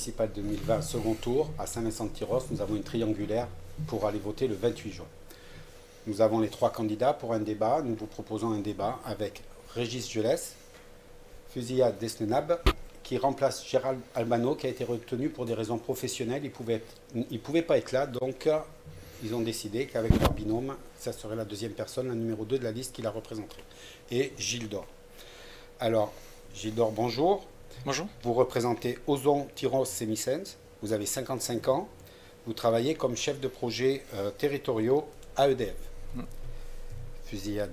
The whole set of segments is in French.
municipales 2020, second tour, à Saint-Vincent-de-Tyrosse, nous avons une triangulaire pour aller voter le 28 juin. Nous avons les 3 candidats pour un débat. Nous vous proposons un débat avec Régis Gelès, Fuzia Desnenab, qui remplace Gérald Albano, qui a été retenu pour des raisons professionnelles. Il pouvait pas être là, donc ils ont décidé qu'avec leur binôme, ça serait la deuxième personne, la numéro 2 de la liste qui la représenterait. Et Gilles Dor. Alors, Gilles Dor, bonjour. Bonjour. Vous représentez Ozon Tyrosse et Missens. Vous avez 55 ans. Vous travaillez comme chef de projet territoriaux à EDF. Fuzia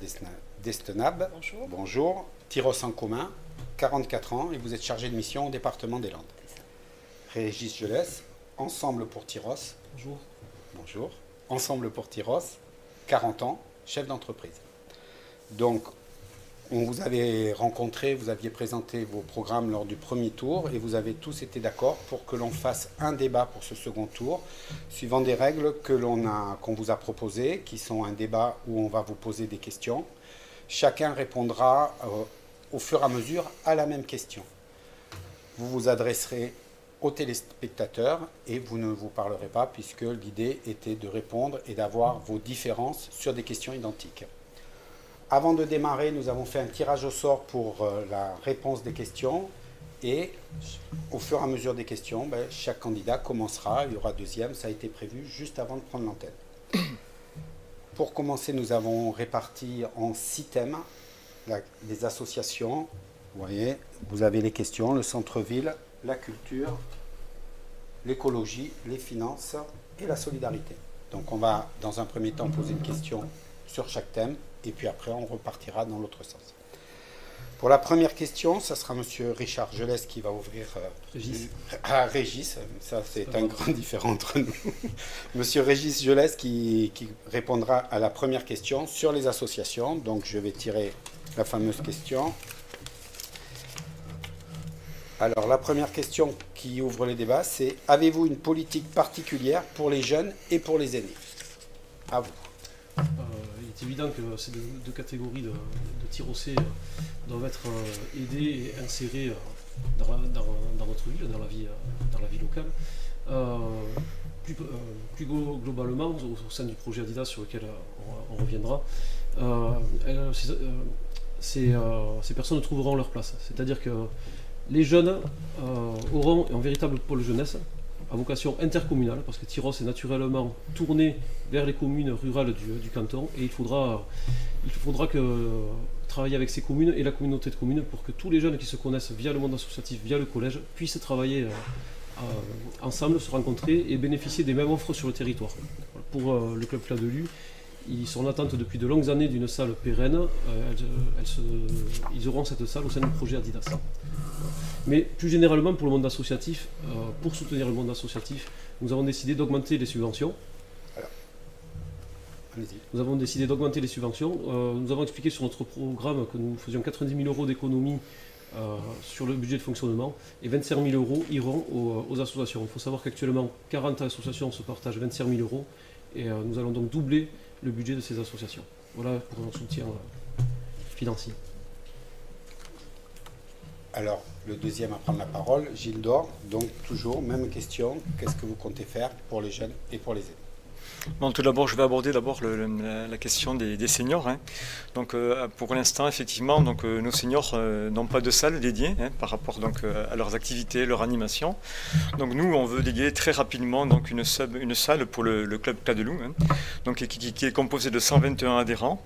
Desnenab. Bonjour. Bonjour. Tyrosse en commun, 44 ans, et vous êtes chargé de mission au département des Landes. Régis Gelès, Ensemble pour Tyrosse. Bonjour. Bonjour. Ensemble pour Tyrosse, 40 ans, chef d'entreprise. Donc, on vous avait rencontré, vous aviez présenté vos programmes lors du premier tour et vous avez tous été d'accord pour que l'on fasse un débat pour ce second tour, suivant des règles qu'on vous a proposées, qui sont un débat où on va vous poser des questions. Chacun répondra au fur et à mesure à la même question. Vous vous adresserez aux téléspectateurs et vous ne vous parlerez pas puisque l'idée était de répondre et d'avoir vos différences sur des questions identiques. Avant de démarrer, nous avons fait un tirage au sort pour la réponse des questions et au fur et à mesure des questions, chaque candidat commencera, il y aura deuxième, ça a été prévu juste avant de prendre l'antenne. Pour commencer, nous avons réparti en 6 thèmes les associations. Vous voyez, vous avez les questions, le centre-ville, la culture, l'écologie, les finances et la solidarité. Donc on va dans un premier temps poser une question sur chaque thème et puis après on repartira dans l'autre sens. Pour la première question, ça sera M. Richard Gelès qui va ouvrir. Régis. Régis, ça c'est un grand différent entre nous. M. Régis Gelès qui répondra à la première question sur les associations. Donc je vais tirer la fameuse question. Alors la première question qui ouvre les débats, c'est: avez-vous une politique particulière pour les jeunes et pour les aînés? À vous. Il est évident que ces deux catégories de Tyrossais doivent être aidées et insérées dans notre ville, dans la vie locale. Plus globalement, au sein du projet Adidas sur lequel on reviendra, ces personnes trouveront leur place. C'est-à-dire que les jeunes auront un véritable pôle jeunesse à vocation intercommunale, parce que Tyrosse est naturellement tourné vers les communes rurales du canton, et il faudra travailler avec ces communes et la communauté de communes pour que tous les jeunes qui se connaissent via le monde associatif, via le collège, puissent travailler ensemble, se rencontrer et bénéficier des mêmes offres sur le territoire. Pour le club Cladelus, ils sont en attente depuis de longues années d'une salle pérenne. Ils auront cette salle au sein du projet Adidas. Mais plus généralement pour le monde associatif, pour soutenir le monde associatif, nous avons décidé d'augmenter les subventions. Nous avons décidé d'augmenter les subventions. Nous avons expliqué sur notre programme que nous faisions 90 000 € d'économies sur le budget de fonctionnement et 25 000 € iront aux associations. Il faut savoir qu'actuellement 40 associations se partagent 25 000 € et nous allons donc doubler le budget de ces associations. Voilà pour un soutien financier. Alors, le deuxième à prendre la parole, Gilles Dor. Donc, toujours, même question. Qu'est-ce que vous comptez faire pour les jeunes et pour les aînés? Bon, tout d'abord, je vais aborder la question des seniors. Hein. Donc, pour l'instant, effectivement, donc, nos seniors n'ont pas de salle dédiée par rapport donc, à leurs activités, leur animation. Donc, nous, on veut dédier très rapidement donc, une salle pour le club Cladelus, donc, qui est composé de 121 adhérents.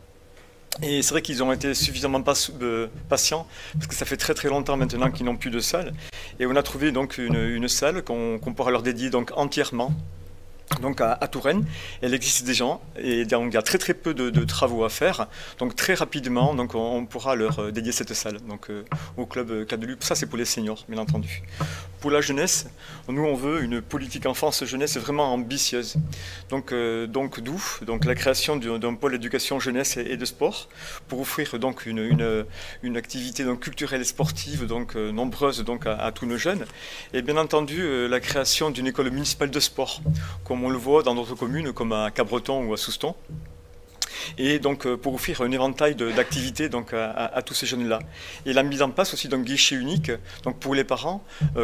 Et c'est vrai qu'ils ont été suffisamment patients, parce que ça fait très très longtemps maintenant qu'ils n'ont plus de salle. Et on a trouvé donc une salle qu'on pourra leur dédier donc entièrement. Donc à Touraine, elle existe déjà et donc il y a très très peu de travaux à faire. Donc très rapidement, donc on pourra leur dédier cette salle donc au club Cladelus. Ça c'est pour les seniors, bien entendu. Pour la jeunesse, nous on veut une politique enfance-jeunesse vraiment ambitieuse. Donc d'où la création d'un pôle éducation jeunesse et de sport pour offrir donc une activité donc culturelle et sportive donc nombreuse donc à tous nos jeunes. Et bien entendu la création d'une école municipale de sport, comme on le voit dans d'autres communes comme à Cabreton ou à Souston. et donc pour offrir un éventail d'activités donc à tous ces jeunes-là. Et la mise en place aussi d'un guichet unique donc pour les parents,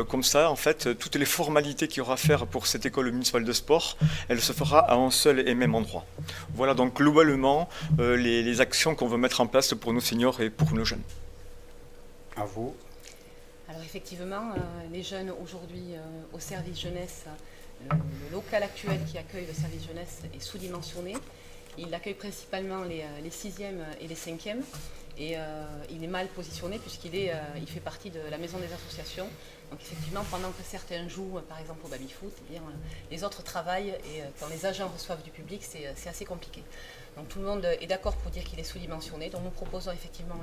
comme ça en fait toutes les formalités qu'il y aura à faire pour cette école municipale de sport, elle se fera à un seul et même endroit. Voilà donc globalement les actions qu'on veut mettre en place pour nos seniors et pour nos jeunes. À vous. Alors effectivement, les jeunes aujourd'hui au service jeunesse, le local actuel qui accueille le service jeunesse est sous-dimensionné. Il accueille principalement les 6e et les 5e et il est mal positionné puisqu'il il fait partie de la maison des associations. Donc effectivement, pendant que certains jouent par exemple au baby-foot, eh bien, les autres travaillent et quand les agents reçoivent du public, c'est assez compliqué. Donc tout le monde est d'accord pour dire qu'il est sous-dimensionné. Donc nous proposons effectivement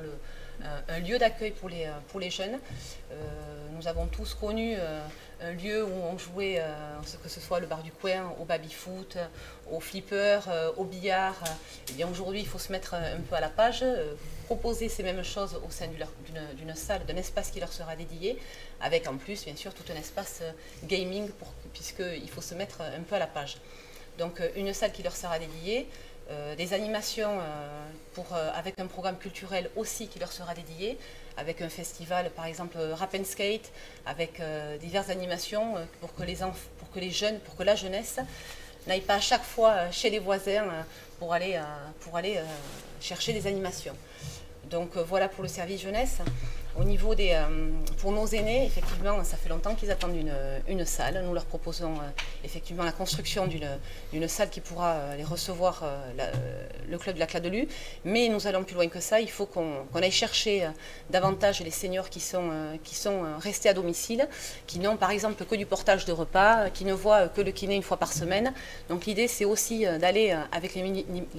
un lieu d'accueil pour les jeunes. Nous avons tous connu un lieu où on jouait, que ce soit le bar du coin, au baby-foot, au flipper, au billard. Et bien aujourd'hui, il faut se mettre un peu à la page, proposer ces mêmes choses au sein d'une salle, d'un espace qui leur sera dédié, avec en plus, bien sûr, tout un espace gaming, puisqu'il faut se mettre un peu à la page. Donc une salle qui leur sera dédiée, des animations avec un programme culturel aussi qui leur sera dédié, avec un festival par exemple Rap and Skate, avec diverses animations pour que les jeunes, pour que la jeunesse n'aille pas à chaque fois chez les voisins pour aller chercher des animations. Donc voilà pour le service jeunesse. Au niveau pour nos aînés, effectivement, ça fait longtemps qu'ils attendent une salle. Nous leur proposons effectivement la construction d'une salle qui pourra les recevoir, le club de la Cladelue. Mais nous allons plus loin que ça. Il faut qu'on aille chercher davantage les seniors qui sont restés à domicile, qui n'ont par exemple que du portage de repas, qui ne voient que le kiné une fois par semaine. Donc l'idée, c'est aussi d'aller avec les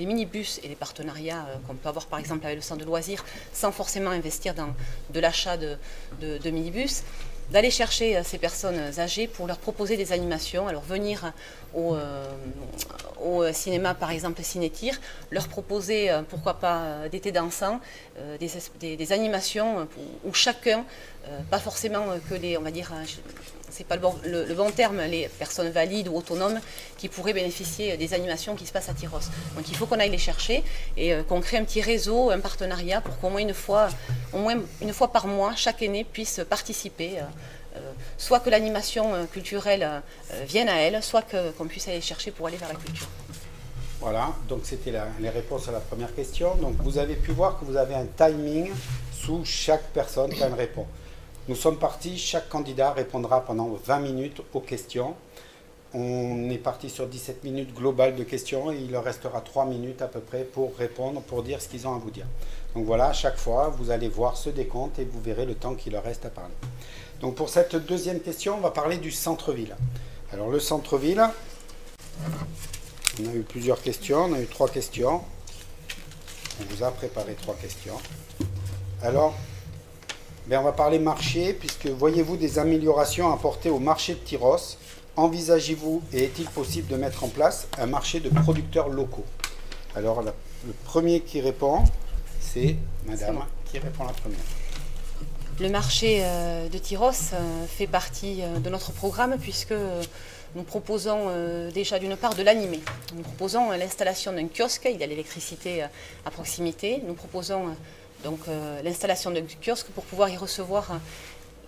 minibus et les partenariats qu'on peut avoir par exemple avec le centre de loisirs, sans forcément investir dans de l'achat de minibus, d'aller chercher ces personnes âgées pour leur proposer des animations, alors venir au cinéma par exemple Cinétir, leur proposer pourquoi pas d'été dansant, des animations où chacun, pas forcément que les, on va dire, c'est pas le bon terme, les personnes valides ou autonomes qui pourraient bénéficier des animations qui se passent à Tyros. Donc il faut qu'on aille les chercher et qu'on crée un petit réseau, un partenariat pour qu'au moins une fois par mois, chaque aîné puisse participer. Soit que l'animation culturelle vienne à elle, soit qu'on puisse aller chercher pour aller vers la culture. Voilà, donc c'était les réponses à la première question. Donc vous avez pu voir que vous avez un timing sous chaque personne qui répond. Nous sommes partis, chaque candidat répondra pendant 20 minutes aux questions. On est parti sur 17 minutes globales de questions et il leur restera 3 minutes à peu près pour répondre, pour dire ce qu'ils ont à vous dire. Donc voilà, à chaque fois, vous allez voir ce décompte et vous verrez le temps qu'il leur reste à parler. Donc pour cette deuxième question, on va parler du centre-ville. Alors le centre-ville, on a eu plusieurs questions, on a eu 3 questions. On vous a préparé 3 questions. Alors, on va parler marché, puisque voyez-vous des améliorations apportées au marché de Tyros? Envisagez-vous et est-il possible de mettre en place un marché de producteurs locaux? Alors le premier qui répond, c'est madame qui répond la première. Le marché de Tyros fait partie de notre programme puisque nous proposons déjà d'une part de l'animer. Nous proposons l'installation d'un kiosque, il y a l'électricité à proximité. Nous proposons donc l'installation d'un kiosque pour pouvoir y recevoir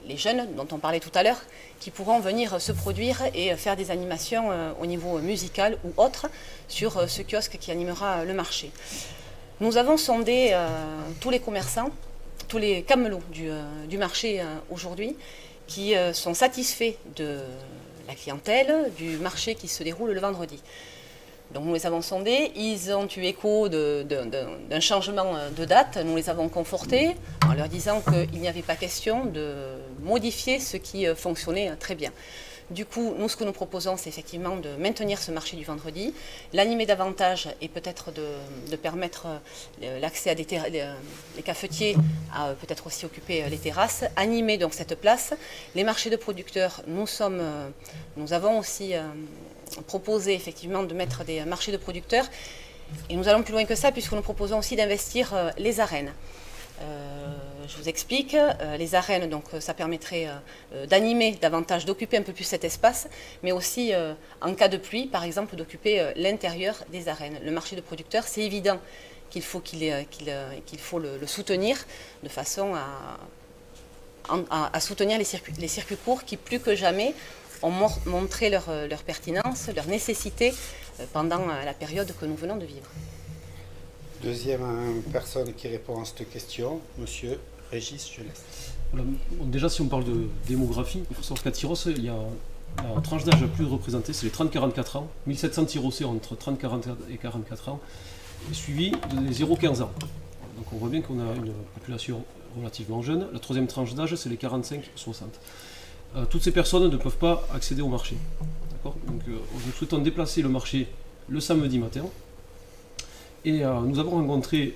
les jeunes dont on parlait tout à l'heure, qui pourront venir se produire et faire des animations au niveau musical ou autre sur ce kiosque qui animera le marché. Nous avons sondé tous les commerçants, tous les camelots du marché aujourd'hui, qui sont satisfaits de la clientèle, du marché qui se déroule le vendredi. Donc nous les avons sondés, ils ont eu écho d'un changement de date, nous les avons confortés en leur disant qu'il n'y avait pas question de modifier ce qui fonctionnait très bien. Du coup, nous, ce que nous proposons, c'est effectivement de maintenir ce marché du vendredi, l'animer davantage et peut-être de permettre l'accès à les cafetiers à peut-être aussi occuper les terrasses, animer donc cette place. Les marchés de producteurs, nous avons aussi proposé effectivement de mettre des marchés de producteurs et nous allons plus loin que ça puisque nous proposons aussi d'investir les arènes. Je vous explique, les arènes, donc, ça permettrait d'animer davantage, d'occuper un peu plus cet espace, mais aussi, en cas de pluie, par exemple, d'occuper l'intérieur des arènes. Le marché de producteurs, c'est évident qu'il faut le soutenir de façon à soutenir les circuits courts qui, plus que jamais, ont montré leur pertinence, leur nécessité pendant la période que nous venons de vivre. Deuxième personne qui répond à cette question, Monsieur Régis, je laisse. Voilà. Bon, déjà, si on parle de démographie, il faut savoir qu'à Tyrosse, il y a la tranche d'âge la plus représentée, c'est les 30-44 ans. 1700 Tyrossais entre 30 et 44 ans, suivi des 0-15 ans. Donc on voit bien qu'on a une population relativement jeune. La troisième tranche d'âge, c'est les 45-60. Toutes ces personnes ne peuvent pas accéder au marché. Donc nous souhaitons déplacer le marché le samedi matin. Et nous avons rencontré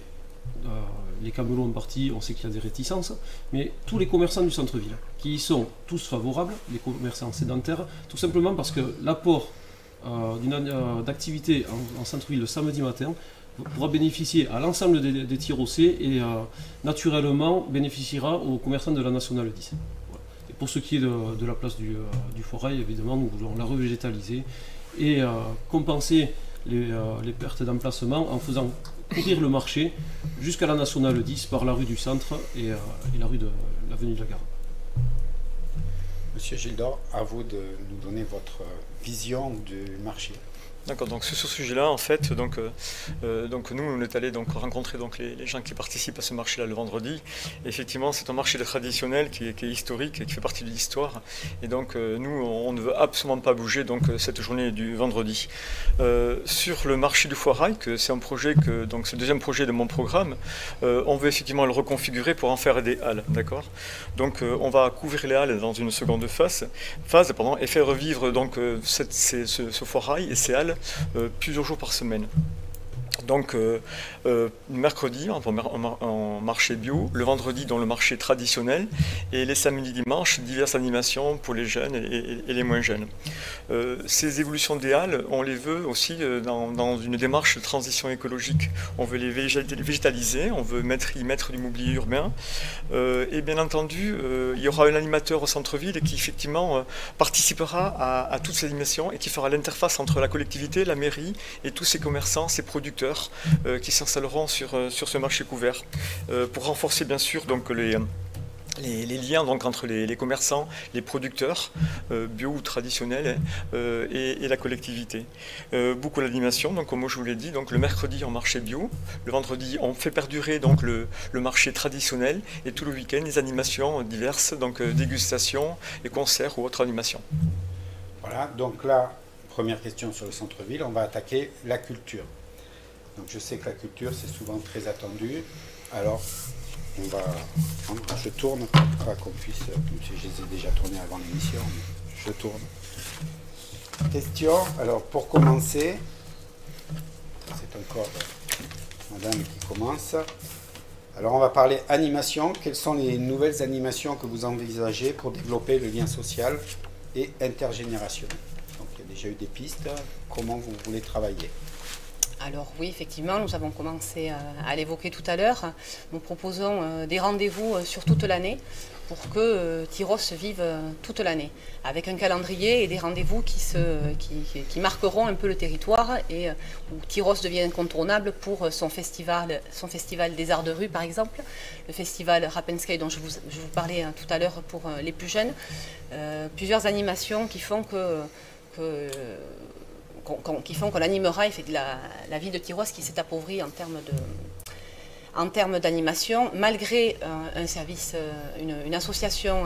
les camelots en partie, on sait qu'il y a des réticences, mais tous les commerçants du centre-ville, qui y sont tous favorables, les commerçants sédentaires, tout simplement parce que l'apport d'activité en centre-ville le samedi matin pourra bénéficier à l'ensemble des Tyrossais et naturellement bénéficiera aux commerçants de la Nationale 10. Voilà. Et pour ce qui est de la place du Foirail, évidemment, nous voulons la revégétaliser et compenser les pertes d'emplacement en faisant courir le marché jusqu'à la Nationale 10 par la rue du Centre et la rue de l'avenue de la Gare. Monsieur Gildor, à vous de nous donner votre vision du marché. D'accord, donc sur ce sujet-là, en fait, donc nous, on est allé rencontrer les gens qui participent à ce marché-là le vendredi. Et effectivement, c'est un marché traditionnel qui est historique et qui fait partie de l'histoire. Et donc, nous, on ne veut absolument pas bouger cette journée du vendredi. Sur le marché du Foirail, c'est un projet c'est le deuxième projet de mon programme, on veut effectivement le reconfigurer pour en faire des halles, d'accord. Donc, on va couvrir les halles dans une seconde phase et faire revivre ce Foirail et ces halles plusieurs jours par semaine. Donc mercredi en marché bio, le vendredi dans le marché traditionnel et les samedis dimanches diverses animations pour les jeunes et les moins jeunes. Ces évolutions des halles, on les veut aussi dans une démarche de transition écologique. On veut les végétaliser, on veut y mettre du mobilier urbain et bien entendu il y aura un animateur au centre-ville qui effectivement participera à toutes ces animations et qui fera l'interface entre la collectivité, la mairie et tous ces commerçants, ces producteurs qui s'installeront sur ce marché couvert pour renforcer bien sûr donc les liens donc, entre les commerçants, les producteurs bio ou traditionnels et la collectivité. Beaucoup d'animation, donc comme je vous l'ai dit, donc, le mercredi en marché bio, le vendredi on fait perdurer donc, le marché traditionnel et tout le week-end les animations diverses, donc dégustations et concerts ou autres animations. Voilà, donc là, première question sur le centre-ville, on va attaquer la culture. Donc je sais que la culture c'est souvent très attendu, alors on va, je tourne pour qu'on puisse, je les ai déjà tournés avant l'émission, je tourne. Question, alors pour commencer, c'est encore madame qui commence. Alors on va parler animation, quelles sont les nouvelles animations que vous envisagez pour développer le lien social et intergénérationnel? Donc il y a déjà eu des pistes, comment vous voulez travailler? Alors oui, effectivement, nous avons commencé à l'évoquer tout à l'heure. Nous proposons des rendez-vous sur toute l'année pour que Tyrosse vive toute l'année, avec un calendrier et des rendez-vous qui marqueront un peu le territoire et où Tyrosse devient incontournable pour son festival des arts de rue, par exemple, le festival Rap and Skate dont je vous parlais tout à l'heure pour les plus jeunes. Plusieurs animations qui font qu'on animera la ville de Tyrosse qui s'est appauvrie en termes d'animation, malgré un service, une association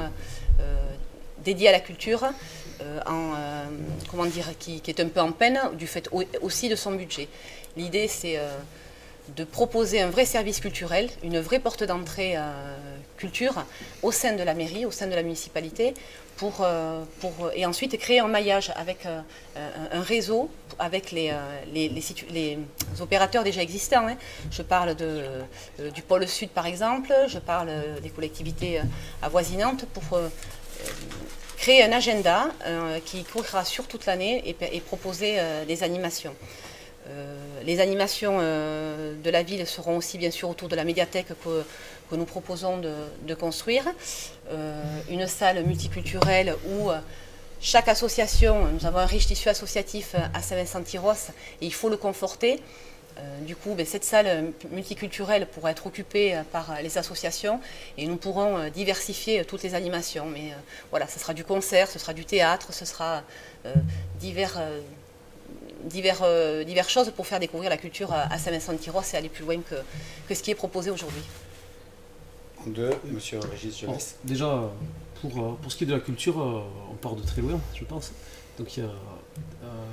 dédiée à la culture, qui est un peu en peine du fait aussi de son budget. L'idée c'est de proposer un vrai service culturel, une vraie porte d'entrée culture au sein de la mairie, au sein de la municipalité, et ensuite créer un maillage avec un réseau avec les opérateurs déjà existants. Hein. Je parle du pôle sud par exemple, je parle des collectivités avoisinantes pour créer un agenda qui couvrira sur toute l'année et proposer des animations. Les animations de la ville seront aussi bien sûr autour de la médiathèque que nous proposons de construire. Une salle multiculturelle où chaque association, nous avons un riche tissu associatif à Saint-Vincent-Tyros et il faut le conforter. Du coup, cette salle multiculturelle pourra être occupée par les associations et nous pourrons diversifier toutes les animations. Mais voilà, ce sera du concert, ce sera du théâtre, ce sera diverses choses pour faire découvrir la culture à Saint-Vincent-Tyros et aller plus loin que ce qui est proposé aujourd'hui. En deux, Monsieur Régis Jeunesse. Déjà, pour ce qui est de la culture, on part de très loin, je pense. Donc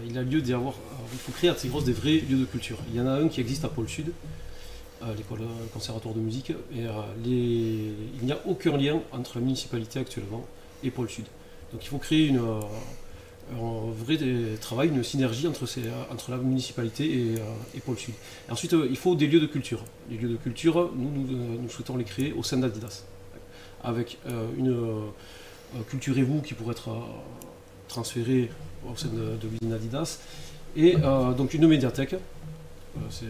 il a lieu d'y avoir, il faut créer à Tyros des vrais lieux de culture. Il y en a un qui existe à Pôle Sud, l'école conservatoire de musique, et il n'y a aucun lien entre la municipalité actuellement et Pôle Sud. Donc il faut créer un vrai travail, une synergie entre la municipalité et Pôle Sud. Et ensuite, il faut des lieux de culture. Les lieux de culture, nous souhaitons les créer au sein d'Adidas, avec une Culturez-vous qui pourrait être transférée au sein de l'usine Adidas, et donc une médiathèque, c'est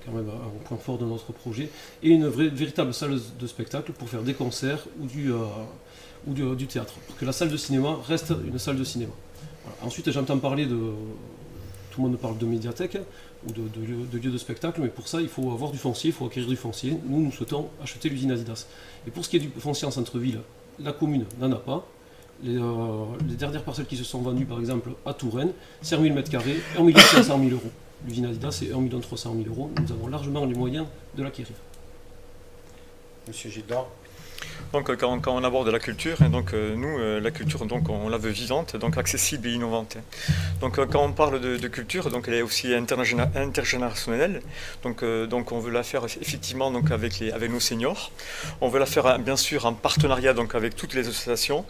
quand même un point fort de notre projet, et une véritable salle de spectacle pour faire des concerts ou du théâtre, pour que la salle de cinéma reste une salle de cinéma. Voilà. Ensuite, j'entends parler tout le monde parle de médiathèque ou de lieux de spectacle, mais pour ça, il faut avoir du foncier, il faut acquérir du foncier. Nous souhaitons acheter l'usine Adidas. Et pour ce qui est du foncier en centre-ville, la commune n'en a pas. Les dernières parcelles qui se sont vendues, par exemple, à Touraine, 5 000 m², 1 500 000 €. L'usine Adidas, c'est 1 300 000 €. Nous avons largement les moyens de l'acquérir. Monsieur Gildor. Donc quand on aborde la culture, donc nous, la culture, donc on la veut vivante, donc accessible et innovante. Donc quand on parle de culture, donc elle est aussi intergénérationnelle. Donc on veut la faire effectivement donc avec nos seniors. On veut la faire bien sûr en partenariat donc avec toutes les associations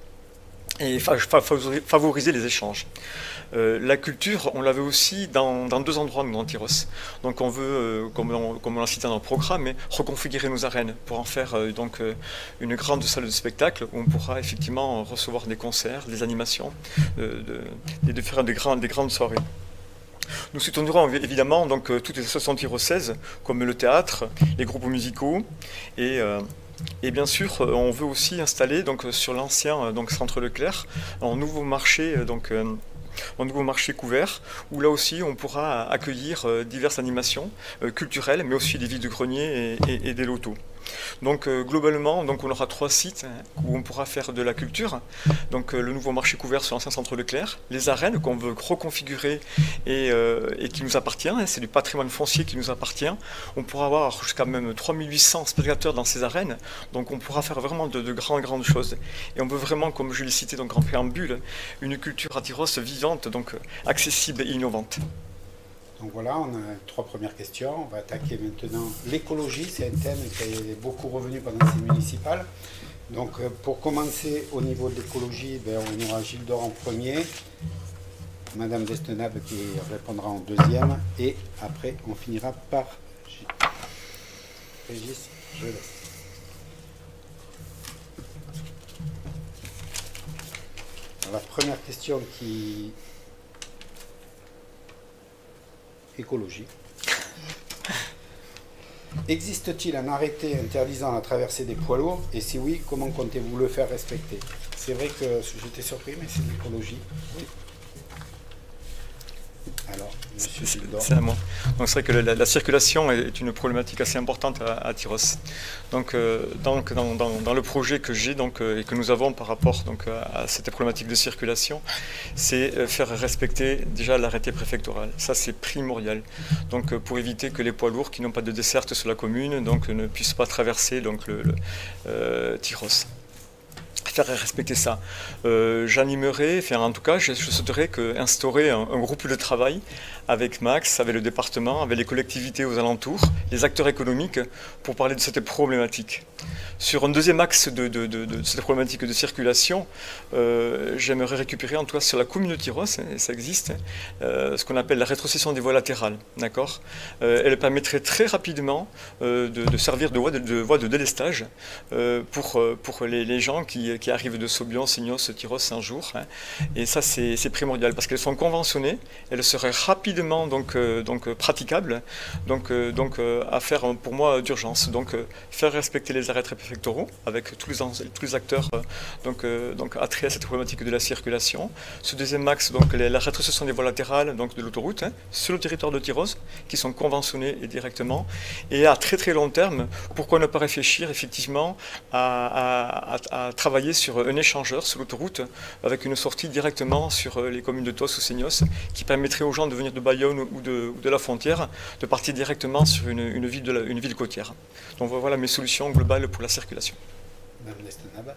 et favoriser les échanges. La culture, on la veut aussi dans deux endroits dans Tyros. Donc on veut, comme on l'a cité dans le programme, reconfigurer nos arènes pour en faire une grande salle de spectacle où on pourra effectivement recevoir des concerts, des animations et de faire des grandes soirées. Nous soutenirons évidemment donc, toutes les associations tyrosaises comme le théâtre, les groupes musicaux et bien sûr, on veut aussi installer donc, sur l'ancien centre Leclerc un nouveau marché couvert, où là aussi on pourra accueillir diverses animations culturelles, mais aussi des vides-greniers et des lotos. Donc globalement, donc, on aura 3 sites où on pourra faire de la culture. Donc le nouveau marché couvert sur l'ancien centre Leclerc, les arènes qu'on veut reconfigurer et qui nous appartient, c'est du patrimoine foncier qui nous appartient. On pourra avoir jusqu'à même 3800 spectateurs dans ces arènes, donc on pourra faire vraiment de grandes choses. Et on veut vraiment, comme je l'ai cité donc en préambule, une culture à Tyros vivante, donc accessible et innovante. Donc voilà, on a 3 premières questions. On va attaquer maintenant l'écologie. C'est un thème qui est beaucoup revenu pendant ces municipales. Donc pour commencer au niveau de l'écologie, on aura Gildor en premier, Madame Destenab qui répondra en deuxième, et après on finira par Régis, je laisse. Alors, la première question qui... écologie. Existe-t-il un arrêté interdisant la traversée des poids lourds? Et si oui, comment comptez-vous le faire respecter? C'est vrai que j'étais surpris, mais c'est l'écologie. Oui. Alors, Monsieur Gildor. C'est à moi. Donc c'est vrai que la circulation est une problématique assez importante à Tyros. Donc dans le projet que j'ai et que nous avons par rapport à cette problématique de circulation, c'est faire respecter déjà l'arrêté préfectoral. Ça c'est primordial. Donc pour éviter que les poids lourds qui n'ont pas de desserte sur la commune ne puissent pas traverser Tyros. Faire respecter ça. J'animerai, en tout cas, je souhaiterais instaurer un groupe de travail avec Max, avec le département, avec les collectivités aux alentours, les acteurs économiques, pour parler de cette problématique. Sur un deuxième axe de cette problématique de circulation, j'aimerais récupérer, en tout cas sur la commune de Tyros, ça existe, ce qu'on appelle la rétrocession des voies latérales. D'accord. Elle permettrait très rapidement de servir de voie de délestage pour les gens qui qui arrivent de Saubion, Seignos, Tyros, Saint-Jour. Hein. Et ça, c'est primordial parce qu'elles sont conventionnées, elles seraient rapidement praticables, à faire pour moi d'urgence. Donc, faire respecter les arrêtés préfectoraux avec tous les acteurs attraits à cette problématique de la circulation. Ce deuxième axe, la rétrocession des voies latérales de l'autoroute sur le territoire de Tyros, qui sont conventionnés et directement. Et à très très long terme, pourquoi ne pas réfléchir effectivement à travailler sur un échangeur sur l'autoroute avec une sortie directement sur les communes de Tos ou Seignos, qui permettrait aux gens de venir de Bayonne ou de la frontière, de partir directement sur une ville côtière. Donc voilà mes solutions globales pour la circulation. Madame Lestenab.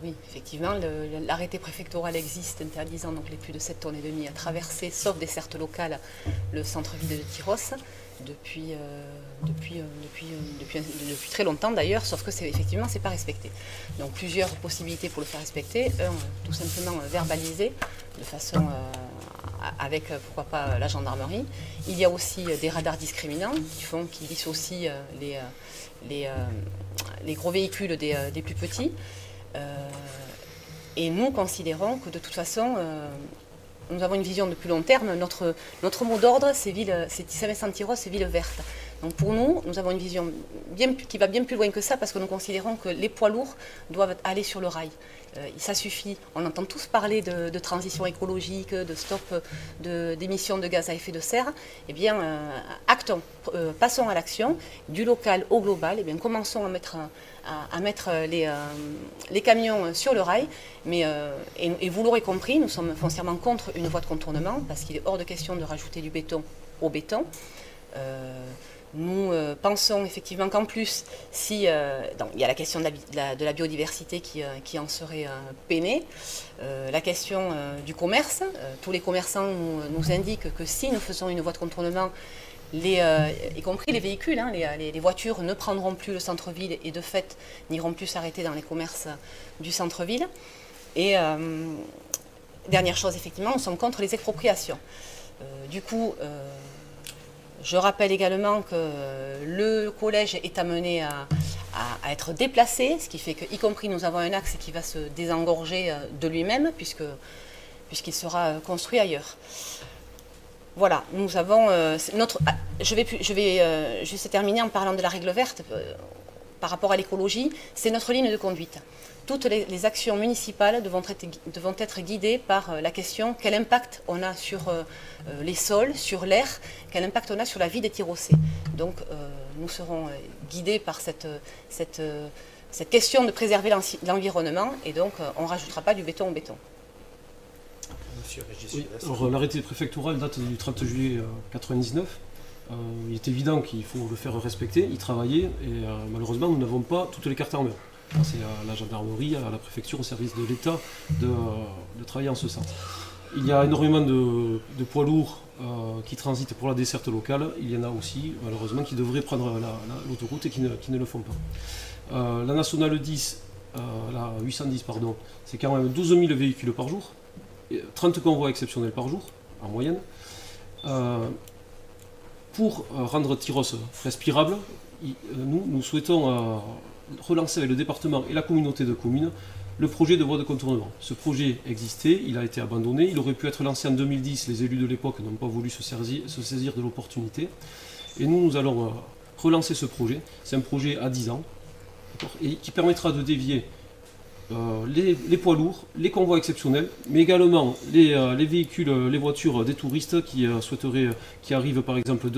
Oui, effectivement, l'arrêté préfectoral existe interdisant les plus de 7,5 tonnes à traverser, sauf dessertes locales, le centre-ville de Tyros depuis très longtemps d'ailleurs, sauf que effectivement, c'est pas respecté. Donc plusieurs possibilités pour le faire respecter. Tout simplement verbaliser de façon avec, pourquoi pas, la gendarmerie. Il y a aussi des radars discriminants qui dissocient les gros véhicules des plus petits. Et nous considérons que de toute façon, nous avons une vision de plus long terme. Notre mot d'ordre, c'est Saint-Vincent-Tyros, c'est ville verte. Donc pour nous, nous avons une vision qui va bien plus loin que ça, parce que nous considérons que les poids lourds doivent aller sur le rail. Ça suffit, on entend tous parler de transition écologique, de stop d'émissions de gaz à effet de serre. Eh bien, actons, passons à l'action, du local au global. Eh bien, commençons à mettre les camions sur le rail. Et vous l'aurez compris, nous sommes foncièrement contre une voie de contournement, parce qu'il est hors de question de rajouter du béton au béton. Nous pensons effectivement qu'en plus, il y a la question de la biodiversité qui en serait peinée, la question du commerce. Tous les commerçants nous indiquent que si nous faisons une voie de contournement, y compris les véhicules, les voitures ne prendront plus le centre-ville et de fait n'iront plus s'arrêter dans les commerces du centre-ville. Et dernière chose, effectivement, nous sommes contre les expropriations. Du coup, je rappelle également que le collège est amené à être déplacé, ce qui fait qu'y compris nous avons un axe qui va se désengorger de lui-même puisqu'il sera construit ailleurs. Voilà, nous avons je vais juste terminer en parlant de la règle verte par rapport à l'écologie. C'est notre ligne de conduite. Toutes les actions municipales devront être guidées par la question quel impact on a sur les sols, sur l'air, quel impact on a sur la vie des Tyrossais. Donc nous serons guidés par cette question de préserver l'environnement et donc on ne rajoutera pas du béton au béton. Oui, l'arrêté préfectoral date du 30 juillet 1999. Il est évident qu'il faut le faire respecter, y travailler et malheureusement nous n'avons pas toutes les cartes en main. C'est à la gendarmerie, à la préfecture, au service de l'État de travailler en ce sens. Il y a énormément de poids lourds qui transitent pour la desserte locale. Il y en a aussi, malheureusement, qui devraient prendre l'autoroute et qui ne le font pas. La nationale 10, la 810, pardon, c'est quand même 12 000 véhicules par jour, 30 convois exceptionnels par jour, en moyenne. Pour rendre Tyros respirable, nous souhaitons relancer avec le département et la communauté de communes le projet de voie de contournement. Ce projet existait, il a été abandonné, il aurait pu être lancé en 2010, les élus de l'époque n'ont pas voulu se saisir de l'opportunité. Et nous allons relancer ce projet, c'est un projet à 10 ans, et qui permettra de dévier les poids lourds, les convois exceptionnels, mais également les véhicules, les voitures des touristes qui arrivent par exemple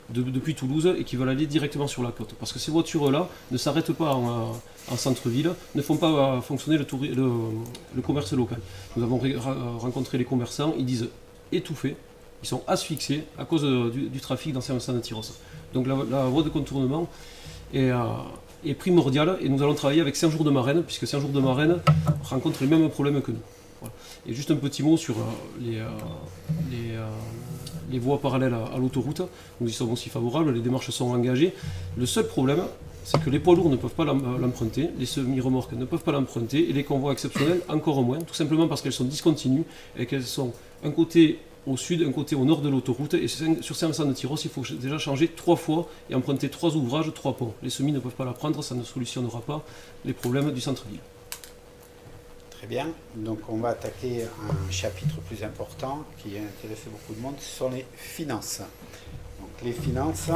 depuis Toulouse et qui veulent aller directement sur la côte. Parce que ces voitures-là ne s'arrêtent pas en centre-ville, ne font pas fonctionner le commerce local. Nous avons rencontré les commerçants, ils disent étouffés, ils sont asphyxiés à cause du trafic dans Saint-Vincent-de-Tyros. Donc la voie de contournement est primordiale et nous allons travailler avec Saint-Jour de Marraine, puisque Saint-Jour de Marraine rencontre les mêmes problèmes que nous. Voilà. Et juste un petit mot sur les voies parallèles à l'autoroute. Nous y sommes aussi favorables, les démarches sont engagées. Le seul problème, c'est que les poids lourds ne peuvent pas l'emprunter, les semi-remorques ne peuvent pas l'emprunter, et les convois exceptionnels encore moins, tout simplement parce qu'elles sont discontinues et qu'elles sont un côté au sud, un côté au nord de l'autoroute. Et sur Saint-Vincent-de-Tyrosse, il faut déjà changer 3 fois et emprunter 3 ouvrages, 3 ponts. Les semis ne peuvent pas la prendre, ça ne solutionnera pas les problèmes du centre-ville. Très bien. Donc on va attaquer un chapitre plus important qui a intéressé beaucoup de monde, ce sont les finances. Donc les finances.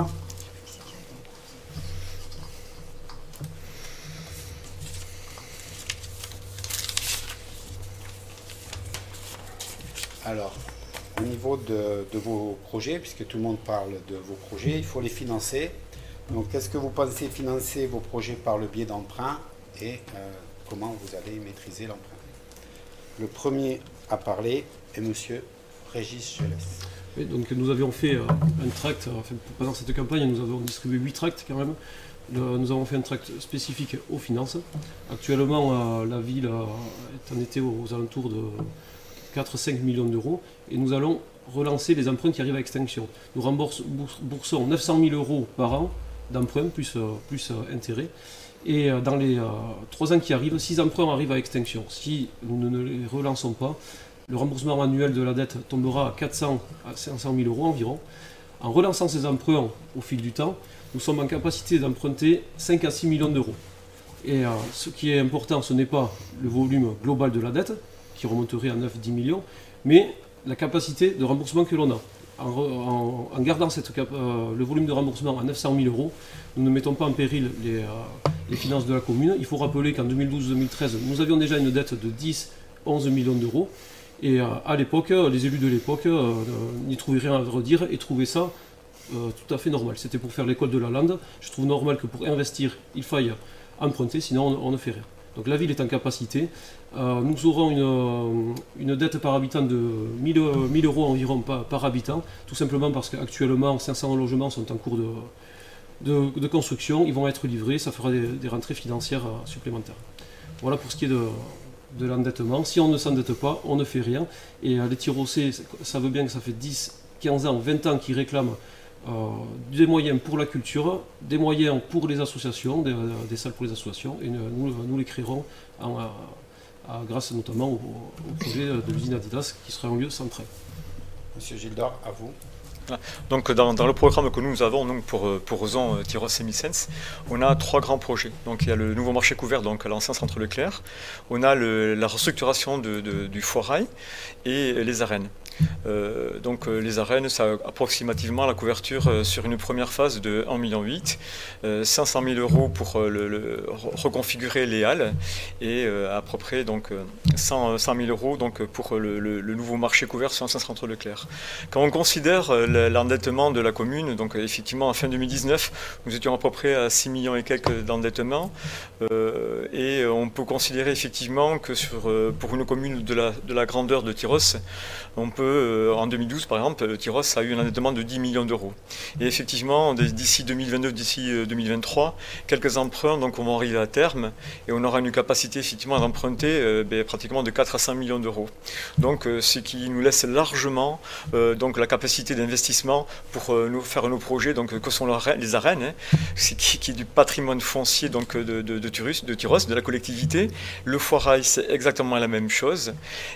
Alors, au niveau de vos projets, puisque tout le monde parle de vos projets, il faut les financer. Donc, est-ce que vous pensez financer vos projets par le biais d'emprunts et comment vous allez maîtriser l'emprunt? Le premier à parler est Monsieur Régis Gelès. Et donc, nous avions fait un tract, pendant cette campagne, nous avons distribué 8 tracts quand même. Nous avons fait un tract spécifique aux finances. Actuellement, la ville est en été aux alentours de 4-5 millions d'euros et nous allons relancer les emprunts qui arrivent à extinction. Nous remboursons 900 000 euros par an d'emprunts plus intérêts et dans les 3 ans qui arrivent, 6 emprunts arrivent à extinction. Si nous ne les relançons pas, le remboursement annuel de la dette tombera à 400 à 500 000 euros environ. En relançant ces emprunts au fil du temps, nous sommes en capacité d'emprunter 5 à 6 millions d'euros. Et ce qui est important, ce n'est pas le volume global de la dette, qui remonterait à 9-10 millions, mais la capacité de remboursement que l'on a. En gardant le volume de remboursement à 900 000 euros, nous ne mettons pas en péril les finances de la commune. Il faut rappeler qu'en 2012-2013, nous avions déjà une dette de 10-11 millions d'euros, et à l'époque, les élus de l'époque n'y trouvaient rien à redire et trouvaient ça tout à fait normal. C'était pour faire l'école de la Lande. Je trouve normal que pour investir, il faille emprunter, sinon on ne fait rien. Donc la ville est en capacité. Nous aurons une dette par habitant de 1000 euros environ par habitant, tout simplement parce qu'actuellement 500 logements sont en cours de construction, ils vont être livrés, ça fera des rentrées financières supplémentaires. Voilà pour ce qui est de l'endettement. Si on ne s'endette pas, on ne fait rien. Et les Tyrossais savent bien que ça fait 10, 15 ans, 20 ans qu'ils réclament des moyens pour la culture, des moyens pour les associations, des salles pour les associations, et nous les créerons grâce notamment au projet de l'usine Adidas qui sera un lieu central. Monsieur Gildor, à vous. Donc dans le programme que nous avons donc, pour Ozon, Tyrosse et Missens, on a 3 grands projets. Donc il y a le nouveau marché couvert donc, à l'ancien centre Leclerc, on a la restructuration du foirail et les arènes. Donc les arènes, ça approximativement la couverture sur une première phase de 1,8 million, 500 000 euros pour reconfigurer les halles et à peu près donc, 100 000 euros donc, pour le nouveau marché couvert sur l'ancien centre Leclerc. Quand on considère l'endettement de la commune, donc effectivement en fin 2019, nous étions à peu près à 6 millions et quelques d'endettement et on peut considérer effectivement que pour une commune de la grandeur de Tyrosse, on peut, en 2012 par exemple, Tyrosse a eu un endettement de 10 millions d'euros. Et effectivement, d'ici 2029, d'ici 2023, quelques emprunts donc, vont arriver à terme et on aura une capacité effectivement d'emprunter pratiquement de 4 à 5 millions d'euros. Donc ce qui nous laisse largement donc, la capacité d'investissement pour nous faire nos projets, donc, que sont les arènes, hein, qui est du patrimoine foncier donc, de Tyrosse, de la collectivité. Le foirail, c'est exactement la même chose.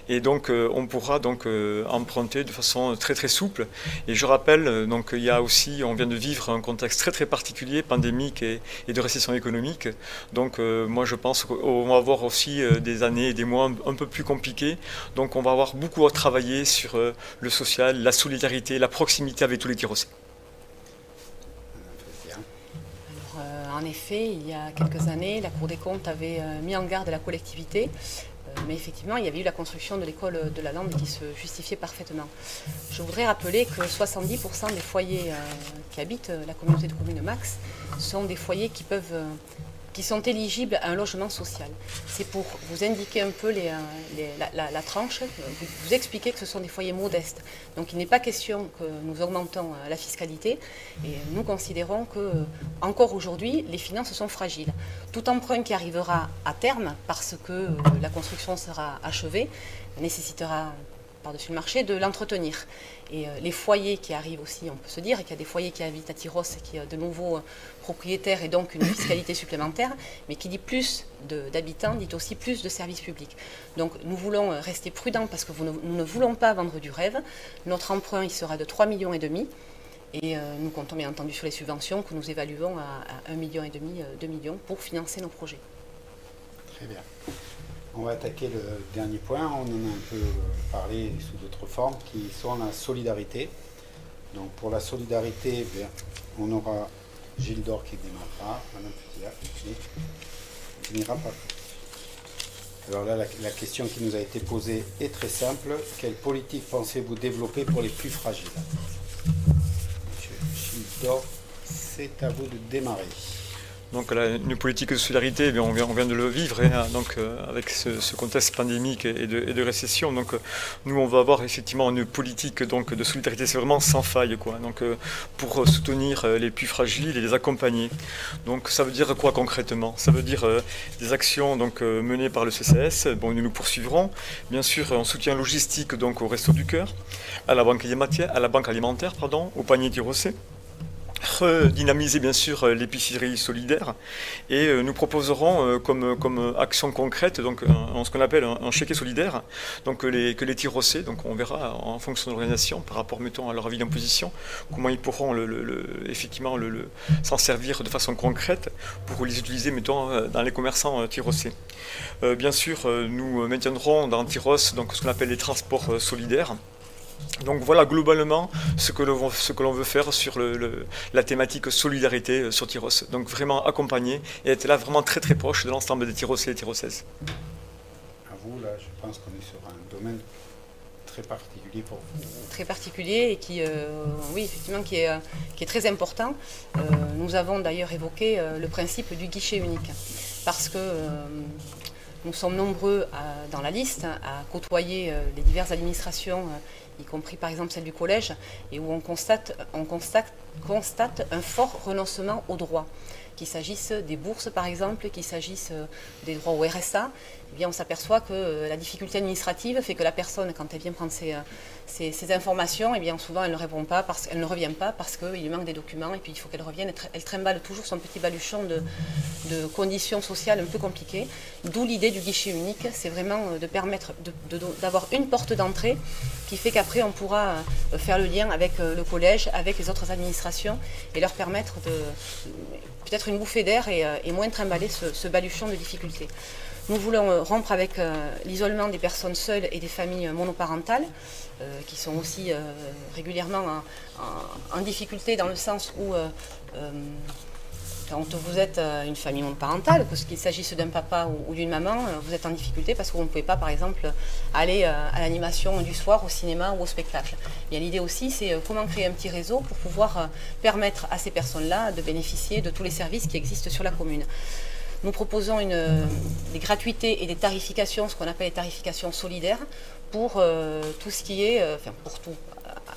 Et donc on pourra donc emprunter de façon très très souple. Et je rappelle, donc il y a aussi, on vient de vivre un contexte très très particulier, pandémique et de récession économique. Donc moi je pense qu'on va avoir aussi des années et des mois un peu plus compliqués. Donc on va avoir beaucoup à travailler sur le social, la solidarité, la proximité avec tous les Tyrossais. Alors, en effet, il y a quelques années, la Cour des comptes avait mis en garde la collectivité. Mais effectivement, il y avait eu la construction de l'école de la Lande qui se justifiait parfaitement. Je voudrais rappeler que 70% des foyers qui habitent la communauté de communes Max sont des foyers qui sont éligibles à un logement social. C'est pour vous indiquer un peu la tranche, vous expliquer que ce sont des foyers modestes. Donc il n'est pas question que nous augmentons la fiscalité et nous considérons que encore aujourd'hui les finances sont fragiles. Tout emprunt qui arrivera à terme parce que la construction sera achevée nécessitera par-dessus le marché, de l'entretenir. Et les foyers qui arrivent aussi, on peut se dire, qu'il y a des foyers qui habitent à Tyrosse et qui ont de nouveaux propriétaires et donc une fiscalité supplémentaire, mais qui dit plus d'habitants, dit aussi plus de services publics. Donc nous voulons rester prudents parce que nous ne voulons pas vendre du rêve. Notre emprunt, il sera de 3,5 millions. Et nous comptons bien entendu sur les subventions que nous évaluons à 1,5 million, 2 millions pour financer nos projets. Très bien. On va attaquer le dernier point. On en a un peu parlé sous d'autres formes, qui sont la solidarité. Donc pour la solidarité, bien, on aura Gilles Dor qui démarrera, Madame Petiat qui n'ira pas. Alors là, la question qui nous a été posée est très simple. Quelle politique pensez-vous développer pour les plus fragiles? Monsieur Gilles Dor, c'est à vous de démarrer. Donc une politique de solidarité, on vient de le vivre, hein, donc, avec ce contexte pandémique et de récession. Donc nous, on va avoir effectivement une politique donc, de solidarité, c'est vraiment sans faille, quoi. Donc, pour soutenir les plus fragiles et les accompagner. Donc ça veut dire quoi concrètement? Ça veut dire des actions donc, menées par le CCS. Bon, nous poursuivrons. Bien sûr, en soutien logistique donc, au Resto du Cœur, à la banque alimentaire, au panier Tyrossais. Redynamiser bien sûr l'épicerie solidaire et nous proposerons comme action concrète donc ce qu'on appelle un chéquier solidaire, donc que les Tyrossais, donc on verra en fonction de l'organisation par rapport mettons à leur avis d'imposition comment ils pourront effectivement s'en servir de façon concrète pour les utiliser mettons dans les commerçants tyrossais. Bien sûr nous maintiendrons dans Tyrosse donc ce qu'on appelle les transports solidaires. Donc voilà globalement ce que l'on veut faire sur la thématique solidarité sur Tyrosse. Donc vraiment accompagner et être là vraiment très très proche de l'ensemble des Tyrossais et des Tyrossaises. À vous, là, je pense qu'on est sur un domaine très particulier pour vous. Très particulier et qui, oui, effectivement, qui est très important. Nous avons d'ailleurs évoqué le principe du guichet unique parce que nous sommes nombreux dans la liste à côtoyer les diverses administrations y compris par exemple celle du collège, et où on constate un fort renoncement aux droits. Qu'il s'agisse des bourses par exemple, qu'il s'agisse des droits au RSA, eh bien on s'aperçoit que la difficulté administrative fait que la personne, quand elle vient prendre ces informations, eh bien souvent elle ne répond pas, elle ne revient pas parce qu'il lui manque des documents, et puis il faut qu'elle revienne, elle trimballe toujours son petit baluchon de conditions sociales un peu compliquées. D'où l'idée du guichet unique, c'est vraiment de permettre d'avoir une porte d'entrée qui fait qu'après on pourra faire le lien avec le collège, avec les autres administrations, et leur permettre peut-être une bouffée d'air et moins trimballer ce baluchon de difficultés. Nous voulons rompre avec l'isolement des personnes seules et des familles monoparentales, qui sont aussi régulièrement en difficulté dans le sens où quand vous êtes une famille monoparentale, qu'il s'agisse d'un papa ou d'une maman, vous êtes en difficulté parce que vous ne pouvez pas, par exemple, aller à l'animation du soir, au cinéma ou au spectacle. L'idée aussi, c'est comment créer un petit réseau pour pouvoir permettre à ces personnes-là de bénéficier de tous les services qui existent sur la commune. Nous proposons des gratuités et des tarifications, ce qu'on appelle les tarifications solidaires, pour tout ce qui est, enfin pour tout,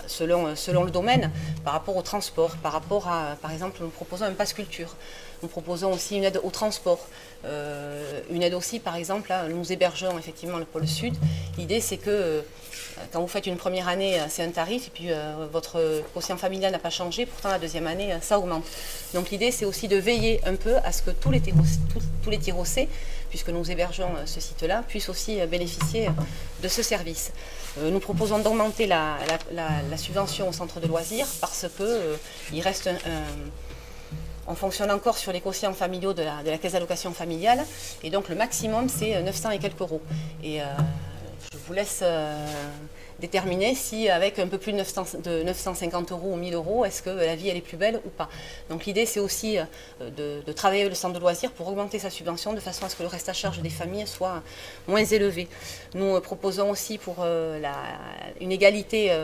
selon le domaine, par rapport au transport, par rapport à, par exemple, nous proposons un pass culture. Nous proposons aussi une aide au transport, une aide aussi, par exemple, là, nous hébergeons effectivement le pôle sud. L'idée, c'est que quand vous faites une première année, c'est un tarif, et puis votre quotient familial n'a pas changé, pourtant la deuxième année, ça augmente. Donc l'idée, c'est aussi de veiller un peu à ce que tous les Tyrossais, puisque nous hébergeons ce site-là, puissent aussi bénéficier de ce service. Nous proposons d'augmenter la subvention au centre de loisirs parce qu'il reste on fonctionne encore sur les quotients familiaux de la caisse d'allocation familiale, et donc le maximum c'est 900 et quelques euros. Et je vous laisse déterminer si avec un peu plus de 950 euros ou 1000 euros, est-ce que la vie elle est plus belle ou pas. Donc l'idée c'est aussi de travailler le centre de loisirs pour augmenter sa subvention de façon à ce que le reste à charge des familles soit moins élevé. Nous proposons aussi pour une égalité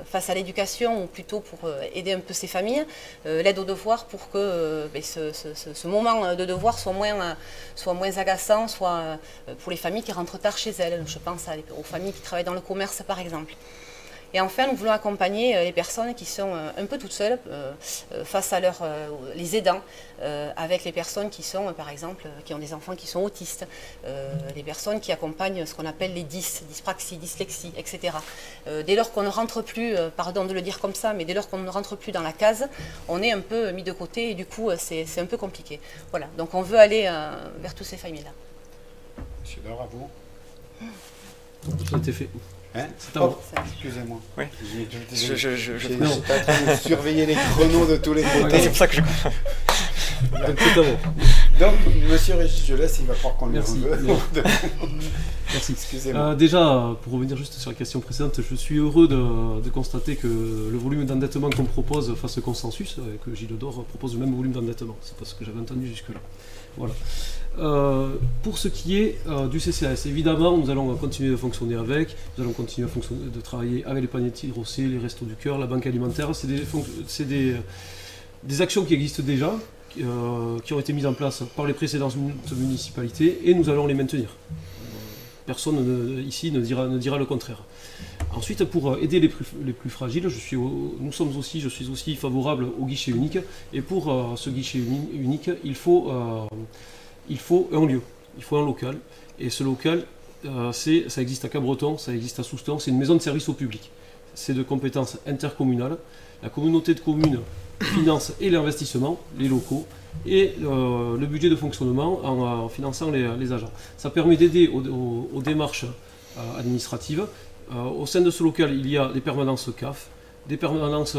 face à l'éducation, ou plutôt pour aider un peu ces familles, l'aide aux devoirs pour que ce moment de devoir soit moins agaçant, soit pour les familles qui rentrent tard chez elles. Je pense aux familles qui travaillent dans le commerce par exemple. Et enfin, nous voulons accompagner les personnes qui sont un peu toutes seules face à les aidants, avec les personnes qui sont, par exemple, qui ont des enfants qui sont autistes, les personnes qui accompagnent ce qu'on appelle les dyspraxie, dyslexie, etc. Dès lors qu'on ne rentre plus, pardon de le dire comme ça, mais dès lors qu'on ne rentre plus dans la case, on est un peu mis de côté et du coup, c'est un peu compliqué. Voilà, donc on veut aller vers toutes ces familles-là. Monsieur Laure, à vous. Ça a été fait. Hein, c'est à moi. Excusez-moi. Oui. Je suis en train de surveiller les chronos de tous les côtés. C'est pour ça que je... Donc, c'est à moi. Donc, monsieur Régis, je laisse, il va croire qu'on lui en Merci. veut. Merci. Excusez-moi. Déjà, pour revenir juste sur la question précédente, je suis heureux de constater que le volume d'endettement qu'on propose fasse consensus, et que Gilles d'Or propose le même volume d'endettement. C'est pas ce que j'avais entendu jusque-là. Voilà. Pour ce qui est du CCAS, évidemment, nous allons continuer de fonctionner avec, nous allons continuer de travailler avec les paniers rossés, les restos du cœur, la banque alimentaire. C'est des actions qui existent déjà, qui ont été mises en place par les précédentes municipalités, et nous allons les maintenir. Personne ici ne dira le contraire. Ensuite, pour aider les plus fragiles, je suis aussi favorable au guichet unique, et pour ce guichet unique, il faut un lieu, il faut un local, et ce local, ça existe à Cabreton, ça existe à Souston, c'est une maison de service au public. C'est de compétences intercommunales. La communauté de communes finance et l'investissement, les locaux, et le budget de fonctionnement en finançant les agents. Ça permet d'aider aux démarches administratives. Au sein de ce local, il y a des permanences CAF, des permanences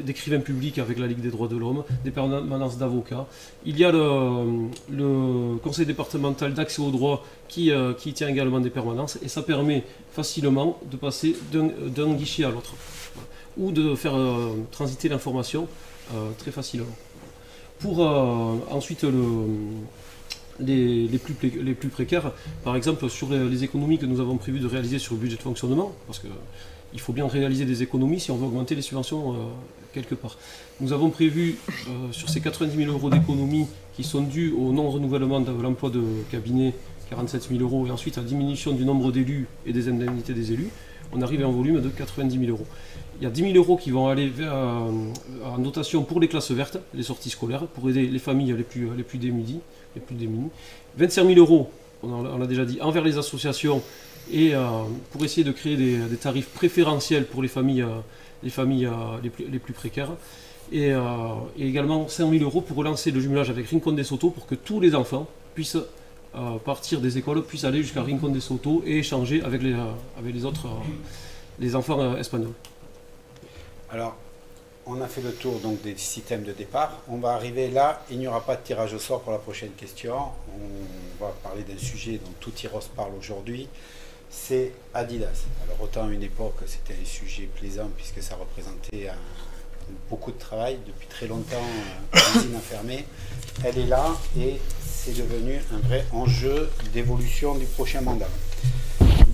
d'écrivains publics avec la Ligue des droits de l'homme, des permanences d'avocats. Il y a le conseil départemental d'accès aux droits qui tient également des permanences, et ça permet facilement de passer d'un guichet à l'autre, ou de faire transiter l'information très facilement. Pour ensuite les plus précaires, par exemple sur les économies que nous avons prévu de réaliser sur le budget de fonctionnement, parce qu'il faut bien réaliser des économies si on veut augmenter les subventions quelque part. Nous avons prévu sur ces 90 000 euros d'économies qui sont dus au non-renouvellement de l'emploi de cabinet, 47 000 euros, et ensuite à la diminution du nombre d'élus et des indemnités des élus, on arrive à un volume de 90 000 euros. Il y a 10 000 euros qui vont aller en dotation pour les classes vertes, les sorties scolaires, pour aider les familles les plus démunies. 25 000 euros, on l'a déjà dit, envers les associations, et pour essayer de créer des tarifs préférentiels pour les familles les plus précaires. Et également 5 000 euros pour relancer le jumelage avec Rincon des Soto, pour que tous les enfants puissent partir des écoles, puissent aller jusqu'à Rincon des Soto et échanger avec les autres les enfants espagnols. Alors, on a fait le tour donc des systèmes de départ. On va arriver là, il n'y aura pas de tirage au sort pour la prochaine question. On va parler d'un sujet dont tout Tyros parle aujourd'hui, c'est Adidas. Alors autant à une époque c'était un sujet plaisant puisque ça représentait beaucoup de travail. Depuis très longtemps, l'usine a fermé. Elle est là et c'est devenu un vrai enjeu d'évolution du prochain mandat.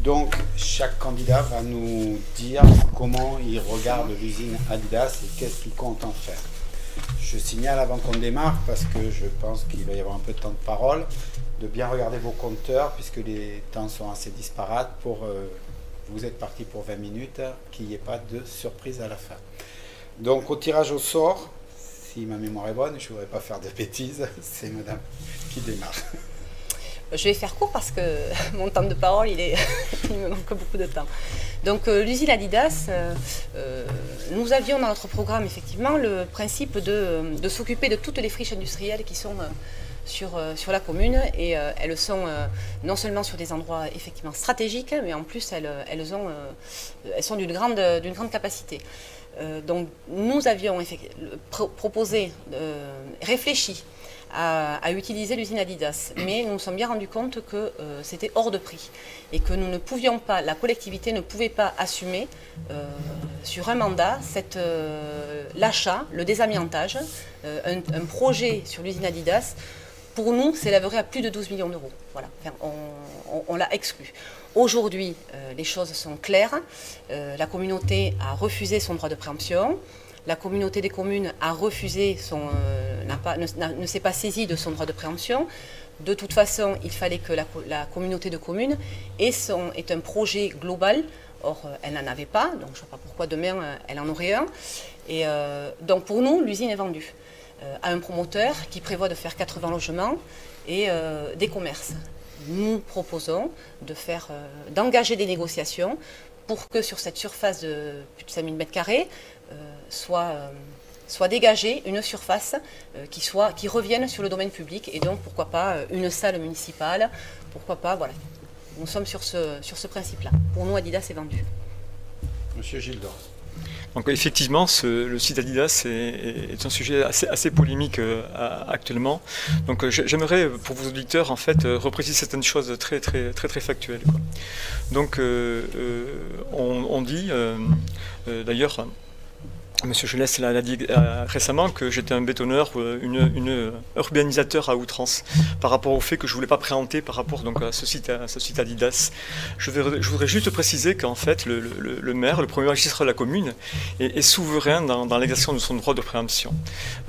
Donc, chaque candidat va nous dire comment il regarde l'usine Adidas et qu'est-ce qu'il compte en faire. Je signale avant qu'on démarre, parce que je pense qu'il va y avoir un peu de temps de parole, de bien regarder vos compteurs, puisque les temps sont assez disparates. Vous êtes parti pour 20 minutes, qu'il n'y ait pas de surprise à la fin. Donc, au tirage au sort, si ma mémoire est bonne, je ne voudrais pas faire de bêtises, c'est madame qui démarre. Je vais faire court parce que mon temps de parole, il me manque beaucoup de temps. Donc l'usine Adidas, nous avions dans notre programme effectivement le principe de s'occuper de toutes les friches industrielles qui sont sur la commune, et elles sont non seulement sur des endroits effectivement stratégiques, mais en plus elles sont d'une grande capacité. Donc nous avions proposé, réfléchi à utiliser l'usine Adidas, mais nous nous sommes bien rendus compte que c'était hors de prix et que nous ne pouvions pas, la collectivité ne pouvait pas assumer sur un mandat l'achat, le désamiantage, un projet sur l'usine Adidas. Pour nous, s'élèverait à plus de 12 millions d'euros. Voilà, enfin, on l'a exclu. Aujourd'hui, les choses sont claires. La communauté a refusé son droit de préemption. La communauté des communes a refusé ne s'est pas saisie de son droit de préemption. De toute façon, il fallait que la communauté de communes ait un projet global Or, elle n'en avait pas, donc je ne vois pas pourquoi demain elle en aurait un. Et donc pour nous, l'usine est vendue à un promoteur qui prévoit de faire 80 logements et des commerces. Nous proposons d'engager des négociations pour que sur cette surface de plus de 5000 m² soit dégagée une surface qui revienne sur le domaine public, et donc pourquoi pas une salle municipale, pourquoi pas, voilà. Nous sommes sur ce principe-là. Pour nous, Adidas est vendu. Monsieur Gildor. Donc effectivement, le site Adidas est un sujet assez polémique actuellement. Donc j'aimerais, pour vos auditeurs, en fait, repréciser certaines choses très factuelles, quoi. Donc on dit, d'ailleurs, Monsieur Jeunesse l'a dit récemment, que j'étais un bétonneur, une urbanisateur à outrance, par rapport au fait que je ne voulais pas préempter par rapport donc, à ce site Adidas. Je voudrais juste préciser qu'en fait, le maire, le premier magistrat de la commune, est souverain dans l'exercice de son droit de préemption.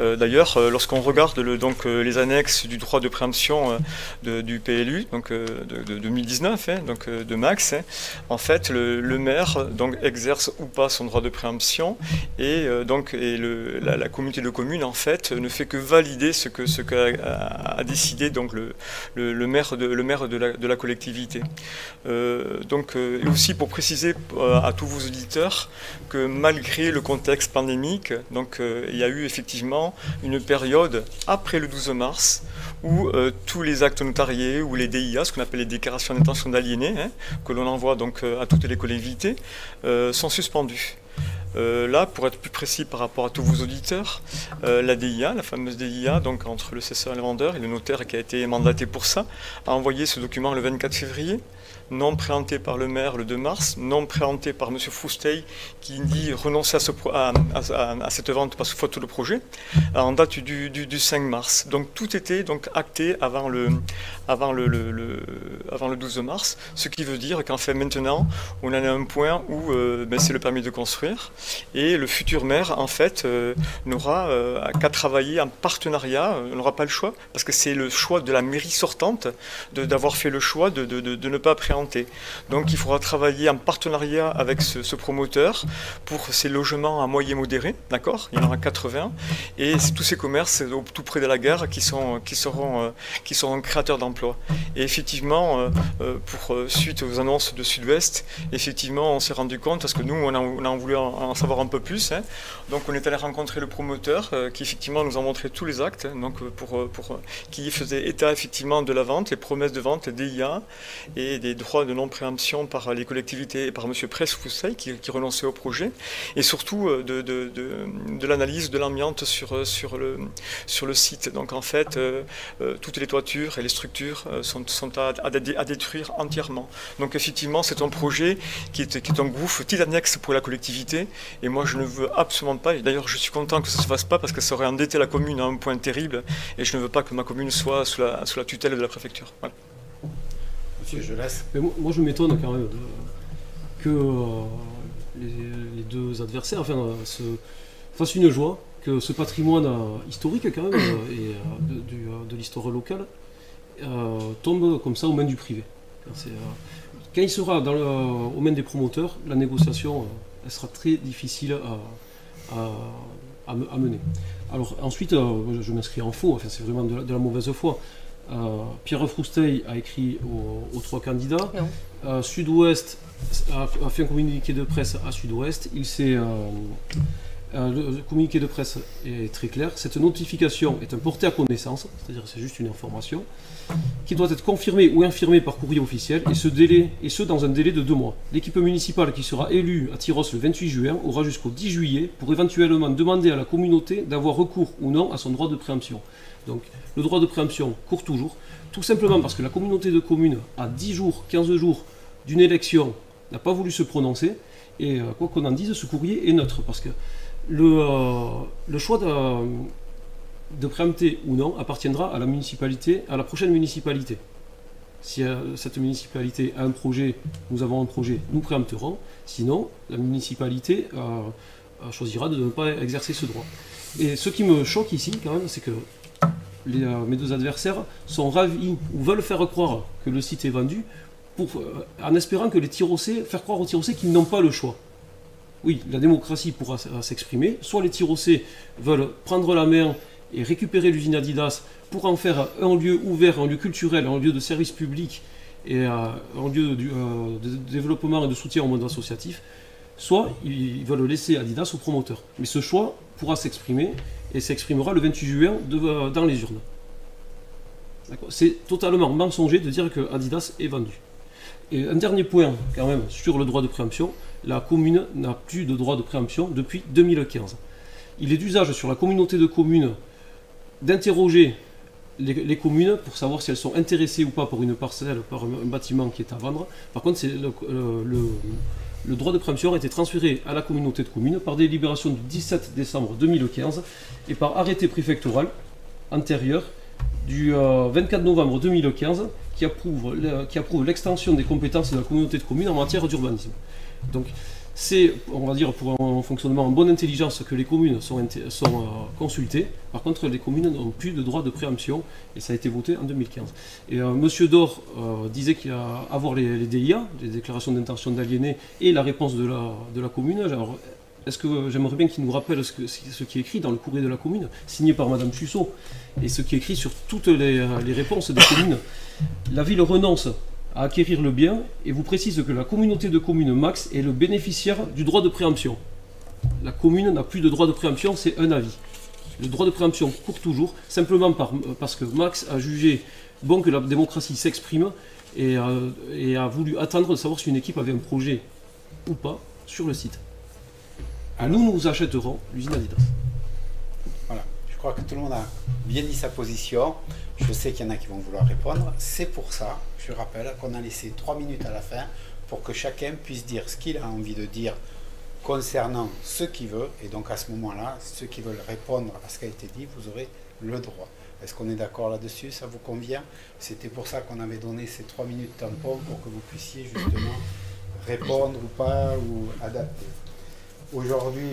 D'ailleurs, lorsqu'on regarde les annexes du droit de préemption du PLU, donc, de 2019, donc, de Max, en fait, le maire donc, exerce ou pas son droit de préemption, et la communauté de communes en fait ne fait que valider ce qu'a décidé donc le maire de la collectivité. Et aussi pour préciser à tous vos auditeurs que malgré le contexte pandémique, donc il y a eu effectivement une période après le 12 mars où tous les actes notariés ou les DIA, ce qu'on appelle les déclarations d'intention d'aliéner, que l'on envoie donc à toutes les collectivités, sont suspendus. Là, pour être plus précis par rapport à tous vos auditeurs, la DIA, la fameuse DIA, donc entre le cesseur et le vendeur, et le notaire qui a été mandaté pour ça, a envoyé ce document le 24 février, non préempté par le maire le 2 mars, non préempté par M. Froustey, qui dit renoncer à cette vente parce faute de projet, en date du 5 mars. Donc tout était donc acté avant le 12 mars, ce qui veut dire qu'en fait maintenant, on en est à un point où c'est le permis de construire, et le futur maire, en fait, n'aura qu'à travailler en partenariat, on n'aura pas le choix, parce que c'est le choix de la mairie sortante d'avoir fait le choix de ne pas préempter. Donc il faudra travailler en partenariat avec ce promoteur pour ces logements à moyen modéré, d'accord? Il y en aura 80, et tous ces commerces tout près de la gare qui seront créateurs d'emplois. Et effectivement, suite aux annonces de Sud-Ouest, effectivement on s'est rendu compte, parce que nous on a voulu en savoir un peu plus, donc on est allé rencontrer le promoteur qui effectivement nous a montré tous les actes, donc qui faisait état effectivement de la vente, les promesses de vente, les DIA et des droits de non-préemption par les collectivités et par M. Presse-Foussaille qui renonçait au projet, et surtout de l'analyse de l'amiante sur le site. Donc en fait, toutes les toitures et les structures sont à détruire entièrement. Donc effectivement, c'est un projet qui est un gouffre annexe pour la collectivité, et moi je ne veux absolument pas, et d'ailleurs je suis content que ça ne se fasse pas parce que ça aurait endetté la commune à un point terrible, et je ne veux pas que ma commune soit sous la tutelle de la préfecture. Voilà. Monsieur, je laisse. Mais moi je m'étonne quand même que les deux adversaires se fassent une joie, que ce patrimoine historique quand même et de l'histoire locale tombe comme ça aux mains du privé. Quand il sera aux mains des promoteurs, la négociation elle sera très difficile à mener. Alors ensuite, je m'inscris en faux, enfin, c'est vraiment de la mauvaise foi. Pierre Froustey a écrit aux trois candidats. Sud-Ouest a fait un communiqué de presse à Sud-Ouest. Le communiqué de presse est très clair. Cette notification est un porté à connaissance, c'est-à-dire c'est juste une information, qui doit être confirmée ou infirmée par courrier officiel, et ce dans un délai de 2 mois. L'équipe municipale qui sera élue à Tyrosse le 28 juin aura jusqu'au 10 juillet pour éventuellement demander à la communauté d'avoir recours ou non à son droit de préemption. Donc le droit de préemption court toujours, tout simplement parce que la communauté de communes, à 10 jours, 15 jours d'une élection, n'a pas voulu se prononcer, et quoi qu'on en dise, ce courrier est neutre, parce que le choix de préempter ou non appartiendra à la municipalité, à la prochaine municipalité. Si cette municipalité a un projet, nous avons un projet, nous préempterons, sinon la municipalité choisira de ne pas exercer ce droit. Et ce qui me choque ici quand même, c'est que mes deux adversaires sont ravis ou veulent faire croire que le site est vendu en espérant que les Tyrossais, faire croire aux Tyrossais qu'ils n'ont pas le choix. Oui, la démocratie pourra s'exprimer, soit les Tyrossais veulent prendre la main et récupérer l'usine Adidas pour en faire un lieu ouvert, un lieu culturel, un lieu de service public et un lieu de développement et de soutien au monde associatif, soit ils veulent laisser Adidas aux promoteurs. Mais ce choix pourra s'exprimer et s'exprimera le 28 juin dans les urnes. C'est totalement mensonger de dire que Adidas est vendu. Et un dernier point quand même sur le droit de préemption, la commune n'a plus de droit de préemption depuis 2015. Il est d'usage sur la communauté de communes d'interroger les communes pour savoir si elles sont intéressées ou pas pour une parcelle, par un bâtiment qui est à vendre. Par contre, le droit de préemption a été transféré à la communauté de communes par délibération du 17 décembre 2015 et par arrêté préfectoral antérieur du 24 novembre 2015 qui approuve l'extension des compétences de la communauté de communes en matière d'urbanisme. Donc c'est, on va dire, pour un fonctionnement en bonne intelligence que les communes sont consultées. Par contre, les communes n'ont plus de droit de préemption et ça a été voté en 2015. Et Monsieur Dor disait qu'il y a à voir les DIA, les déclarations d'intention d'aliéner, et la réponse de la commune. Alors, est-ce que j'aimerais bien qu'il nous rappelle ce qui est écrit dans le courrier de la commune, signé par Madame Chussot, et ce qui est écrit sur toutes les réponses des communes. La ville renonce à acquérir le bien et vous précise que la communauté de communes Max est le bénéficiaire du droit de préemption. La commune n'a plus de droit de préemption, c'est un avis. Le droit de préemption court toujours, simplement parce que Max a jugé bon que la démocratie s'exprime et a voulu attendre de savoir si une équipe avait un projet ou pas sur le site. Nous achèterons l'usine Adidas. Voilà, je crois que tout le monde a bien dit sa position. Je sais qu'il y en a qui vont vouloir répondre. C'est pour ça, je rappelle, qu'on a laissé 3 minutes à la fin pour que chacun puisse dire ce qu'il a envie de dire concernant ce qu'il veut. Et donc à ce moment-là, ceux qui veulent répondre à ce qui a été dit, vous aurez le droit. Est-ce qu'on est d'accord là-dessus? Ça vous convient? C'était pour ça qu'on avait donné ces 3 minutes tampon pour que vous puissiez justement répondre ou pas, ou adapter. Aujourd'hui,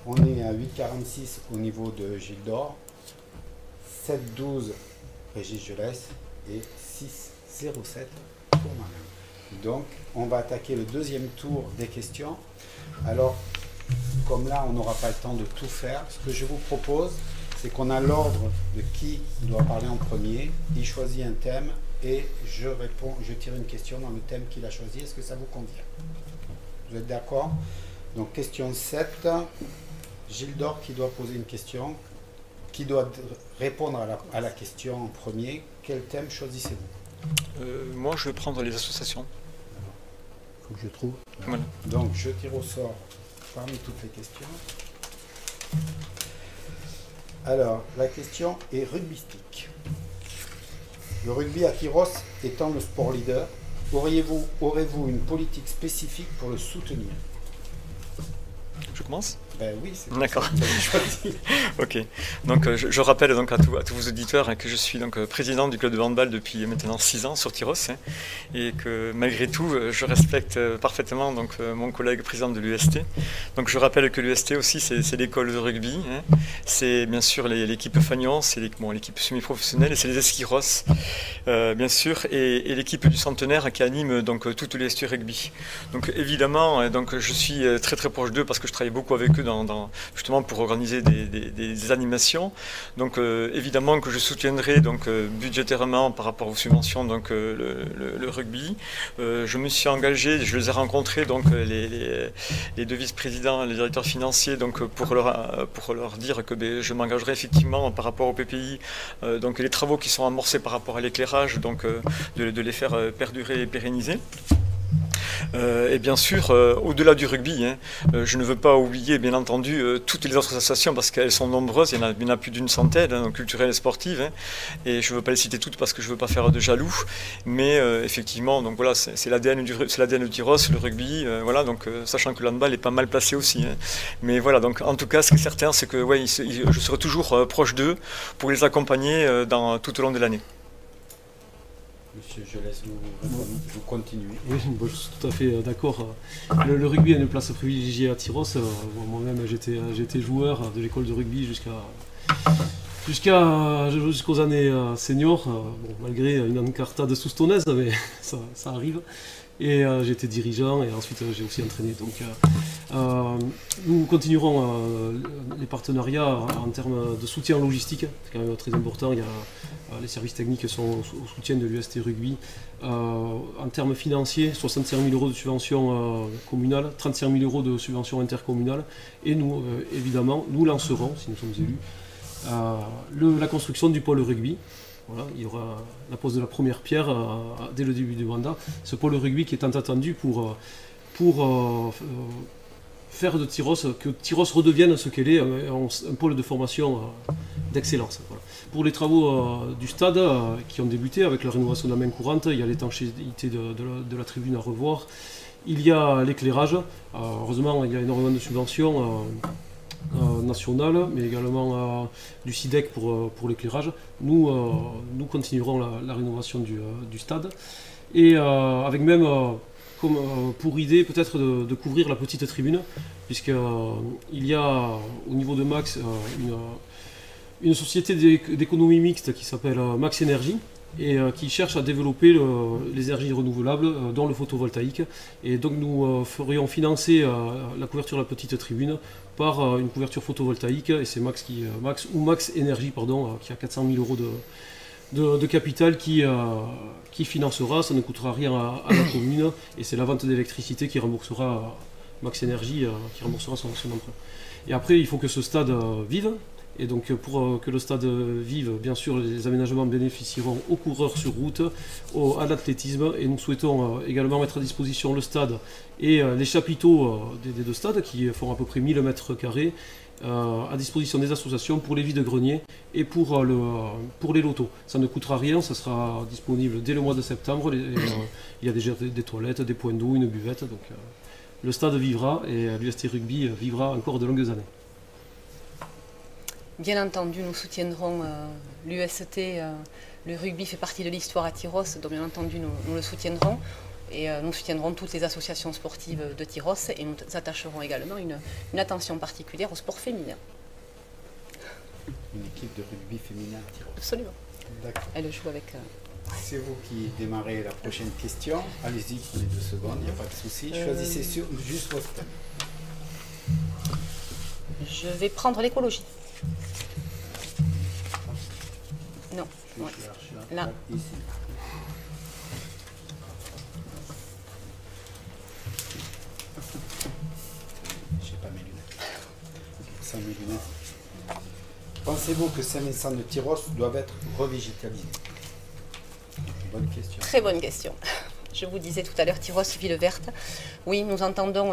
on est à 8,46 au niveau de Gilles d'Or, 7,12 Régis Gelès et 6,07 pour moi-même. Donc, on va attaquer le deuxième tour des questions. Alors, comme là, on n'aura pas le temps de tout faire, ce que je vous propose, c'est qu'on a l'ordre de qui doit parler en premier. Il choisit un thème et je tire une question dans le thème qu'il a choisi. Est-ce que ça vous convient? Vous êtes d'accord? Donc, question 7, Gilles d'Or qui doit poser une question, qui doit répondre à la question en premier. Quel thème choisissez-vous? Moi, je vais prendre les associations. Il faut que je trouve. Voilà. Donc, je tire au sort parmi toutes les questions. Alors, la question est rugbystique. Le rugby à Tyrosse étant le sport leader, aurez-vous une politique spécifique pour le soutenir? Je commence? Ben oui, c'est d'accord. choisi. Ok. Donc je rappelle donc à tous vos auditeurs que je suis donc président du club de handball depuis maintenant 6 ans sur Tyrosse et que malgré tout je respecte parfaitement donc mon collègue président de l'UST. Donc je rappelle que l'UST aussi c'est l'école de rugby, c'est bien sûr l'équipe Fagnon, c'est l'équipe semi-professionnelle et c'est les Esquiros bien sûr et l'équipe du Centenaire qui anime donc toute l'UST rugby. Donc évidemment donc je suis très très proche d'eux parce que je travaille beaucoup avec eux justement pour organiser des animations. Donc évidemment que je soutiendrai donc budgétairement par rapport aux subventions donc le rugby. Je me suis engagé, je les ai rencontrés donc les deux vice-présidents, les directeurs financiers donc pour leur dire que je m'engagerai effectivement par rapport au PPI donc les travaux qui sont amorcés par rapport à l'éclairage donc de les faire perdurer et pérenniser. Et bien sûr, au-delà du rugby, je ne veux pas oublier bien entendu toutes les autres associations parce qu'elles sont nombreuses, il y en a plus d'une centaine, donc culturelles et sportives, et je ne veux pas les citer toutes parce que je ne veux pas faire de jaloux, mais effectivement, donc voilà, c'est l'ADN du Tyrosse, le rugby, voilà, donc sachant que l'handball est pas mal placé aussi, mais voilà, donc en tout cas, ce qui est certain, c'est que ouais, je serai toujours proche d'eux pour les accompagner tout au long de l'année. Monsieur, je laisse vous continuer. Oui, je suis tout à fait d'accord. Le rugby a une place privilégiée à Tyrosse. Moi-même, j'étais joueur de l'école de rugby jusqu'à Jusqu'aux années seniors, bon, malgré une encartade soustonnaise, mais ça arrive. Et j'ai été dirigeant et ensuite j'ai aussi entraîné. Donc nous continuerons les partenariats en termes de soutien logistique, c'est quand même très important. Il y a, les services techniques sont au soutien de l'UST Rugby. En termes financiers, 65 000 € de subventions communales, 35 000 € de subventions intercommunales. Et nous, évidemment, nous lancerons, si nous sommes élus, la construction du pôle rugby. Voilà, il y aura la pose de la première pierre dès le début du mandat. Ce pôle rugby qui est tant attendu pour faire de Tyros, que Tyros redevienne ce qu'elle est, un pôle de formation d'excellence. Voilà. Pour les travaux du stade qui ont débuté avec la rénovation de la main courante, il y a l'étanchéité de la tribune à revoir, il y a l'éclairage. Heureusement, il y a énormément de subventions nationales, mais également du SIDEC pour l'éclairage. Nous continuerons la rénovation du stade, et avec même pour idée peut-être de couvrir la petite tribune, puisqu'il y a au niveau de Max une société d'économie mixte qui s'appelle Max Énergie, et qui cherche à développer les énergies renouvelables, dont le photovoltaïque. Et donc nous ferions financer la couverture de la petite tribune par une couverture photovoltaïque, et c'est Max Énergie, qui a 400 000 € de capital qui financera. Ça ne coûtera rien à la commune, et c'est la vente d'électricité qui remboursera Max Énergie, qui remboursera son emprunt. Et après, il faut que ce stade vive. Et donc pour que le stade vive, bien sûr, les aménagements bénéficieront aux coureurs sur route, à l'athlétisme, et nous souhaitons également mettre à disposition le stade et les chapiteaux des deux stades, qui font à peu près 1000 m², à disposition des associations pour les vides-greniers et pour les lotos. Ça ne coûtera rien, ça sera disponible dès le mois de septembre. Il y a déjà des toilettes, des points d'eau, une buvette. Donc le stade vivra, et l'UST Rugby vivra encore de longues années. Bien entendu, nous soutiendrons l'UST. Le rugby fait partie de l'histoire à Tyros, donc bien entendu, nous le soutiendrons. Et nous soutiendrons toutes les associations sportives de Tyros, et nous attacherons également une attention particulière au sport féminin. Une équipe de rugby féminin à Tyros. Absolument. D'accord. Elle joue avec... C'est vous qui démarrez la prochaine question. Allez-y, prenez 2 secondes, il n'y a pas de souci. Choisissez juste votre thème. Je vais prendre l'écologie. Non. Ouais. Là. Ici. J'ai pas mes lunettes. Sans mes lunettes. Pensez-vous que Saint-Vincent de Tyros doivent être revégétalisés? Bonne question. Très bonne question. Je vous disais tout à l'heure, Tyros, ville verte. Oui, nous entendons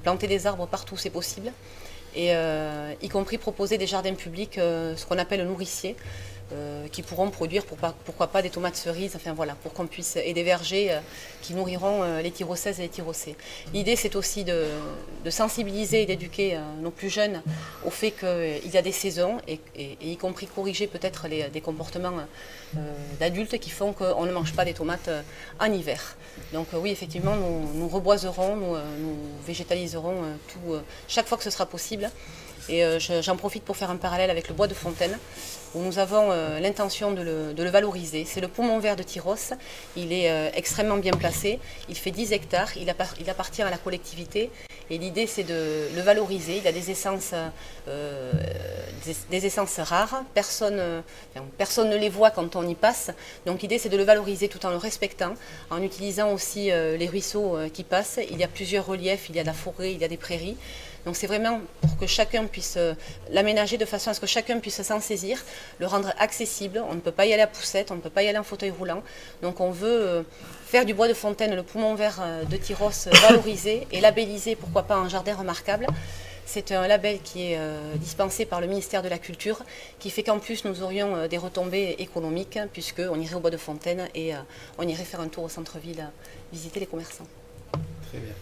planter des arbres partout où c'est possible, et y compris proposer des jardins publics, ce qu'on appelle nourriciers, qui pourront produire, pourquoi pas, des tomates cerises, enfin voilà, pour qu'on puisse, et des vergers qui nourriront les Tyrosaises et les Tyrosais. L'idée, c'est aussi de sensibiliser et d'éduquer nos plus jeunes au fait qu'il y a des saisons, et y compris corriger peut-être des comportements d'adultes qui font qu'on ne mange pas des tomates en hiver. Donc oui, effectivement, nous reboiserons, nous végétaliserons tout, chaque fois que ce sera possible. Et j'en profite pour faire un parallèle avec le bois de Fontaine, où nous avons l'intention de le valoriser. C'est le poumon vert de Tyros, il est extrêmement bien placé, il fait 10 hectares, il appartient à la collectivité, et l'idée c'est de le valoriser. Il a des essences rares, personne ne les voit quand on y passe, donc l'idée c'est de le valoriser tout en le respectant, en utilisant aussi les ruisseaux qui passent. Il y a plusieurs reliefs, il y a de la forêt, il y a des prairies. Donc c'est vraiment pour que chacun puisse l'aménager de façon à ce que chacun puisse s'en saisir, le rendre accessible. On ne peut pas y aller à poussette, on ne peut pas y aller en fauteuil roulant. Donc on veut faire du bois de Fontaine le poumon vert de Tyros valorisé et labellisé, pourquoi pas, un jardin remarquable. C'est un label qui est dispensé par le ministère de la Culture, qui fait qu'en plus nous aurions des retombées économiques, puisqu'on irait au bois de Fontaine et on irait faire un tour au centre-ville, visiter les commerçants. Très bien.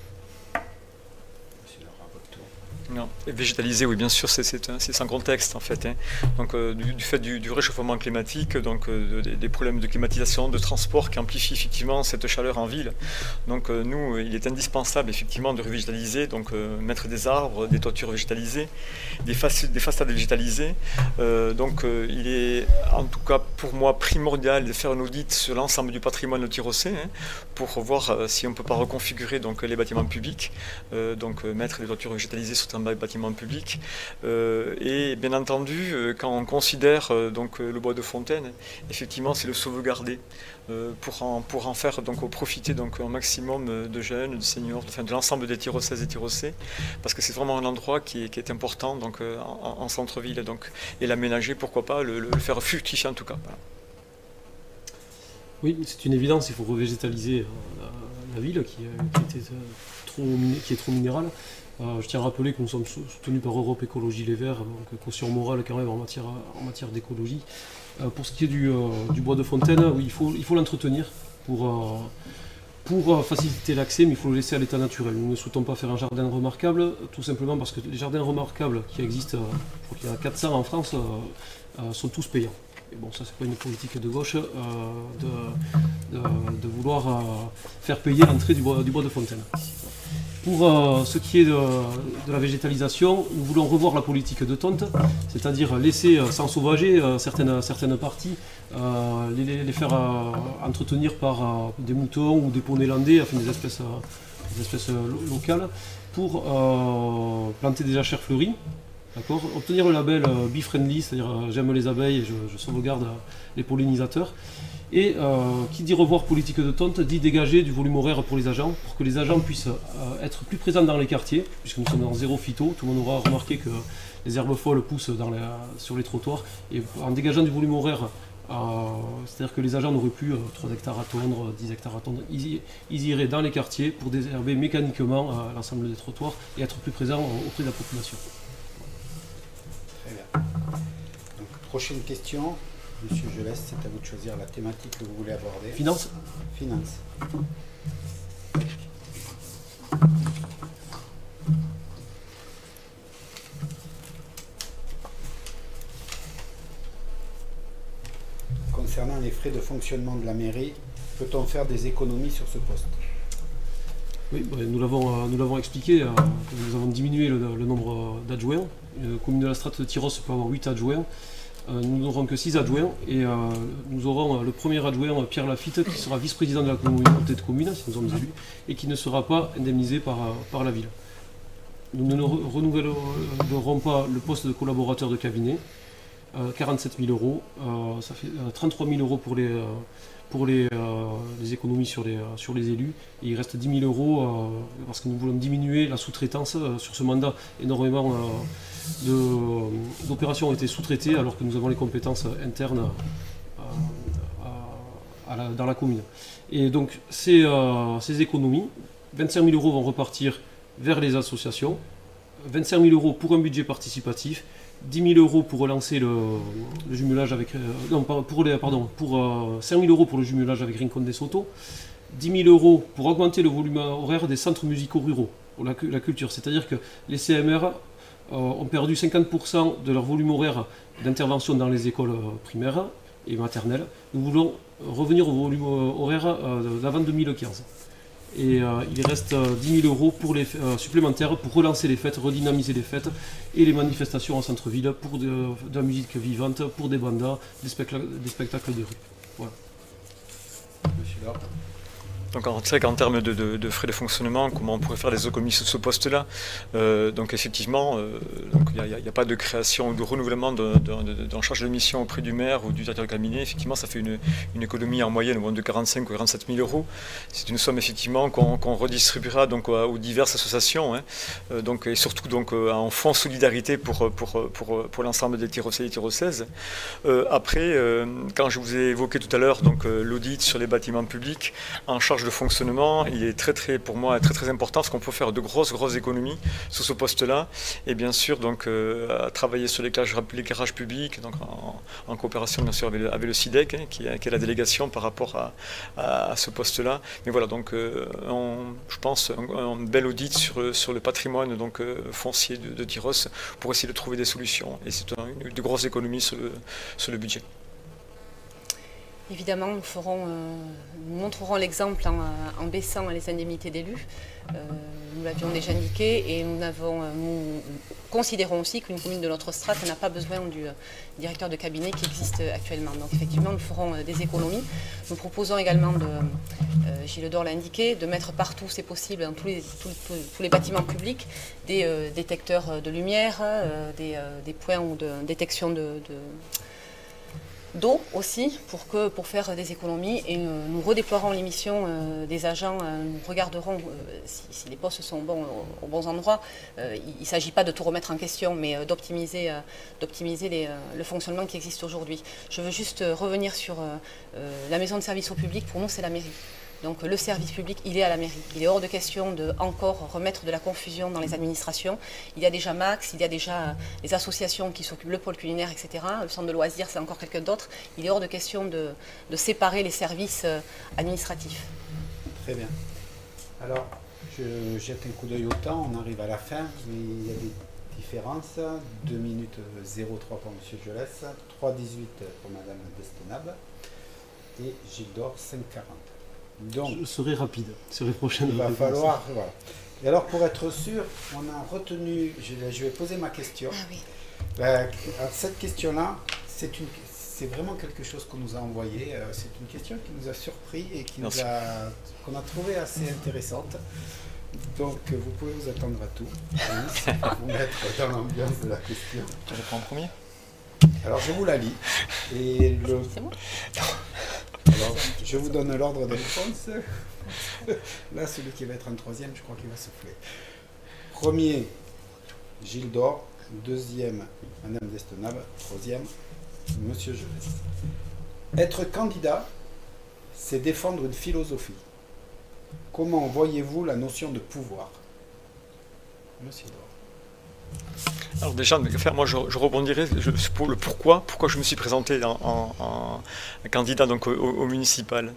Non. Et végétaliser, oui, bien sûr, c'est sans contexte en fait. Hein. Donc, du fait du réchauffement climatique, donc des problèmes de climatisation, de transport qui amplifient effectivement cette chaleur en ville. Donc, nous, il est indispensable effectivement de revégétaliser, donc mettre des arbres, des toitures végétalisées, des façades végétalisées. Donc, il est en tout cas pour moi primordial de faire un audit sur l'ensemble du patrimoine tyrossais hein, pour voir si on ne peut pas reconfigurer donc, les bâtiments publics, donc mettre des toitures végétalisées sur un bâtiment public et bien entendu quand on considère donc le bois de fontaine, effectivement c'est le sauvegarder pour en faire donc profiter donc un maximum de jeunes, de seniors, enfin de l'ensemble des Tyrossaises et Tyrossais, parce que c'est vraiment un endroit qui est important donc en centre-ville donc et l'aménager, pourquoi pas le faire fructifier en tout cas. Voilà. Oui, c'est une évidence, il faut revégétaliser la ville qui est trop minérale. Je tiens à rappeler que nous sommes soutenus par Europe Écologie Les Verts, donc caution morale quand même en matière d'écologie. Pour ce qui est du bois de fontaine, oui, il faut l'entretenir pour faciliter l'accès, mais il faut le laisser à l'état naturel. Nous ne souhaitons pas faire un jardin remarquable, tout simplement parce que les jardins remarquables qui existent, je crois qu'il y en a 400 en France, sont tous payants. Et bon, ça c'est pas une politique de gauche de vouloir faire payer l'entrée du bois de fontaine. Pour ce qui est de la végétalisation, nous voulons revoir la politique de tonte, c'est-à-dire laisser s'ensauvager certaines parties, les faire entretenir par des moutons ou des poneys landais, enfin des espèces locales, pour planter des jachères fleuries. Obtenir le label Bee Friendly, c'est-à-dire j'aime les abeilles et je sauvegarde les pollinisateurs. Et qui dit revoir politique de tonte dit dégager du volume horaire pour les agents, pour que les agents puissent être plus présents dans les quartiers, puisque nous sommes dans zéro phyto. Tout le monde aura remarqué que les herbes folles poussent sur les trottoirs. Et en dégageant du volume horaire, c'est-à-dire que les agents n'auraient plus 3 hectares à tondre, 10 hectares à tondre, ils iraient dans les quartiers pour désherber mécaniquement l'ensemble des trottoirs et être plus présents auprès de la population. Très bien. Donc, prochaine question. Monsieur, je laisse, c'est à vous de choisir la thématique que vous voulez aborder. Finance. Finance. Concernant les frais de fonctionnement de la mairie, peut-on faire des économies sur ce poste? Oui, nous l'avons expliqué, nous avons diminué le nombre d'adjoints. Une commune de la strate de Tyrosse peut avoir 8 adjoints. Nous n'aurons que 6 adjoints et nous aurons le premier adjoint, Pierre Lafitte, qui sera vice-président de la communauté de communes, si nous sommes élus, et qui ne sera pas indemnisé par la ville. Nous ne renouvellerons pas le poste de collaborateur de cabinet, 47 000 euros, ça fait 33 000 euros pour les économies sur les élus, et il reste 10 000 euros parce que nous voulons diminuer la sous-traitance sur ce mandat. Énormément d'opérations ont été sous-traitées alors que nous avons les compétences internes dans la commune. Et donc ces économies, 25 000 euros vont repartir vers les associations, 25 000 euros pour un budget participatif, 10 000 euros pour relancer le jumelage avec... pour 5 000 euros pour le jumelage avec Rincon des Soto, 10 000 euros pour augmenter le volume horaire des centres musicaux ruraux, pour la culture. C'est-à-dire que les CMR ont perdu 50% de leur volume horaire d'intervention dans les écoles primaires et maternelles. Nous voulons revenir au volume horaire d'avant 2015. Et il reste 10 000 euros supplémentaires pour relancer les fêtes, redynamiser les fêtes et les manifestations en centre-ville pour de la musique vivante, pour des bandas, des spectacles de rue. Voilà. Monsieur Laure. Donc c'est vrai qu'en termes de frais de fonctionnement, comment on pourrait faire des économies sur ce poste-là, donc effectivement, il n'y a pas de création ou de renouvellement d'un charge de mission auprès du maire ou du directeur de cabinet. Effectivement, ça fait une économie en moyenne de 45 ou 47 000 euros. C'est une somme effectivement qu'on redistribuera donc aux diverses associations, hein, donc, et surtout donc, en fonds solidarité pour l'ensemble des Tyrossais et Tyrossaises. Après, quand je vous ai évoqué tout à l'heure l'audit sur les bâtiments publics, en charge charge de fonctionnement, il est pour moi très important, parce qu'on peut faire de grosses économies sur ce poste-là. Et bien sûr, donc, à travailler sur l'éclairage public, donc en coopération bien sûr avec le SIDEC, hein, qui est la délégation par rapport à ce poste-là. Mais voilà, donc je pense un bel audit sur le patrimoine donc, foncier de Tyros pour essayer de trouver des solutions. Et c'est de grosses économies sur le budget. Évidemment, nous montrerons l'exemple en baissant les indemnités d'élus. Nous l'avions déjà indiqué et nous considérons aussi qu'une commune de notre strate n'a pas besoin du directeur de cabinet qui existe actuellement. Donc effectivement, nous ferons des économies. Nous proposons également, Gilles Dor l'a indiqué, de mettre partout, c'est possible, dans tous les bâtiments publics, des détecteurs de lumière, des points de détection d'eau aussi pour faire des économies et nous redéploierons les missions des agents, nous regarderons si les postes sont bons aux bons endroits. Il ne s'agit pas de tout remettre en question mais d'optimiser le fonctionnement qui existe aujourd'hui. Je veux juste revenir sur la maison de service au public. Pour nous c'est la mairie. Donc le service public, il est à la mairie. Il est hors de question de encore remettre de la confusion dans les administrations. Il y a déjà Max, il y a déjà les associations qui s'occupent, le pôle culinaire, etc. Le centre de loisirs, c'est encore quelqu'un d'autre. Il est hors de question de séparer les services administratifs. Très bien. Alors, je jette un coup d'œil au temps. On arrive à la fin. Il y a des différences. 2 minutes 03 pour M. Jolès, 3,18 pour Mme Destenab et Gilles Dor, 5,40. Donc, je serai rapide sur les prochaines. Il va falloir. Voilà. Et alors, pour être sûr, on a retenu. Je vais poser ma question. Ah oui. Cette question-là, c'est vraiment quelque chose qu'on nous a envoyé. C'est une question qui nous a surpris et qu'on a trouvé assez intéressante. Donc, vous pouvez vous attendre à tout. Vous mettre dans l'ambiance de la question. Tu réponds en premier? Alors, je vous la lis. Et C'est moi. Alors, je vous donne l'ordre de réponse. Là, celui qui va être en troisième, je crois qu'il va souffler. Premier, Gilles Dor. Deuxième, Mme Destenab. Troisième, M. Jolès. Être candidat, c'est défendre une philosophie. Comment voyez-vous la notion de pouvoir? M. Dor. Alors déjà, moi je rebondirai pour le pourquoi je me suis présenté en candidat donc au municipal.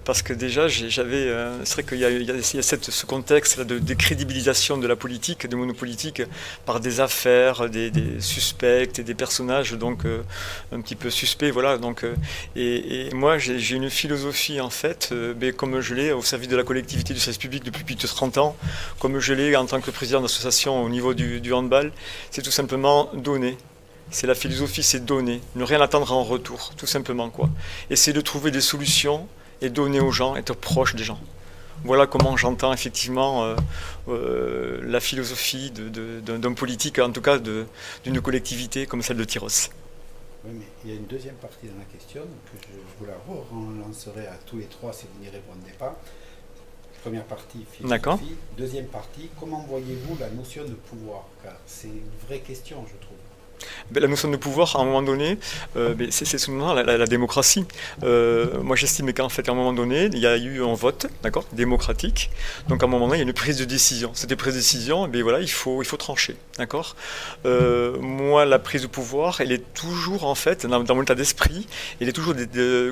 Parce que déjà, c'est vrai qu'il y a ce contexte là de décrédibilisation de la politique, de monopolitique, par des affaires, des suspects et des personnages donc un petit peu suspects, voilà. Donc, et moi j'ai une philosophie en fait, comme je l'ai au service de la collectivité du service public depuis plus de 30 ans, comme je l'ai en tant que président d'association au niveau du handball, c'est tout simplement donner. C'est la philosophie, c'est donner, ne rien attendre en retour, tout simplement quoi. Essayer de trouver des solutions et donner aux gens, être proche des gens. Voilà comment j'entends effectivement la philosophie d'un politique, en tout cas d'une collectivité comme celle de Tyros. Oui, mais il y a une deuxième partie dans la question, que je vous la relancerai à tous les trois si vous n'y répondez pas. Première partie, philosophie. Deuxième partie, comment voyez-vous la notion de pouvoir? Car c'est une vraie question, je trouve. La notion de pouvoir, à un moment donné, c'est souvent la démocratie. Moi, j'estime qu'en fait, à un moment donné, il y a eu un vote, d'accord, démocratique. Donc, à un moment donné, il y a une prise de décision. Cette prise de décision, voilà, il faut trancher, d'accord. Moi, la prise de pouvoir, elle est toujours, en fait, dans mon état d'esprit, elle est toujours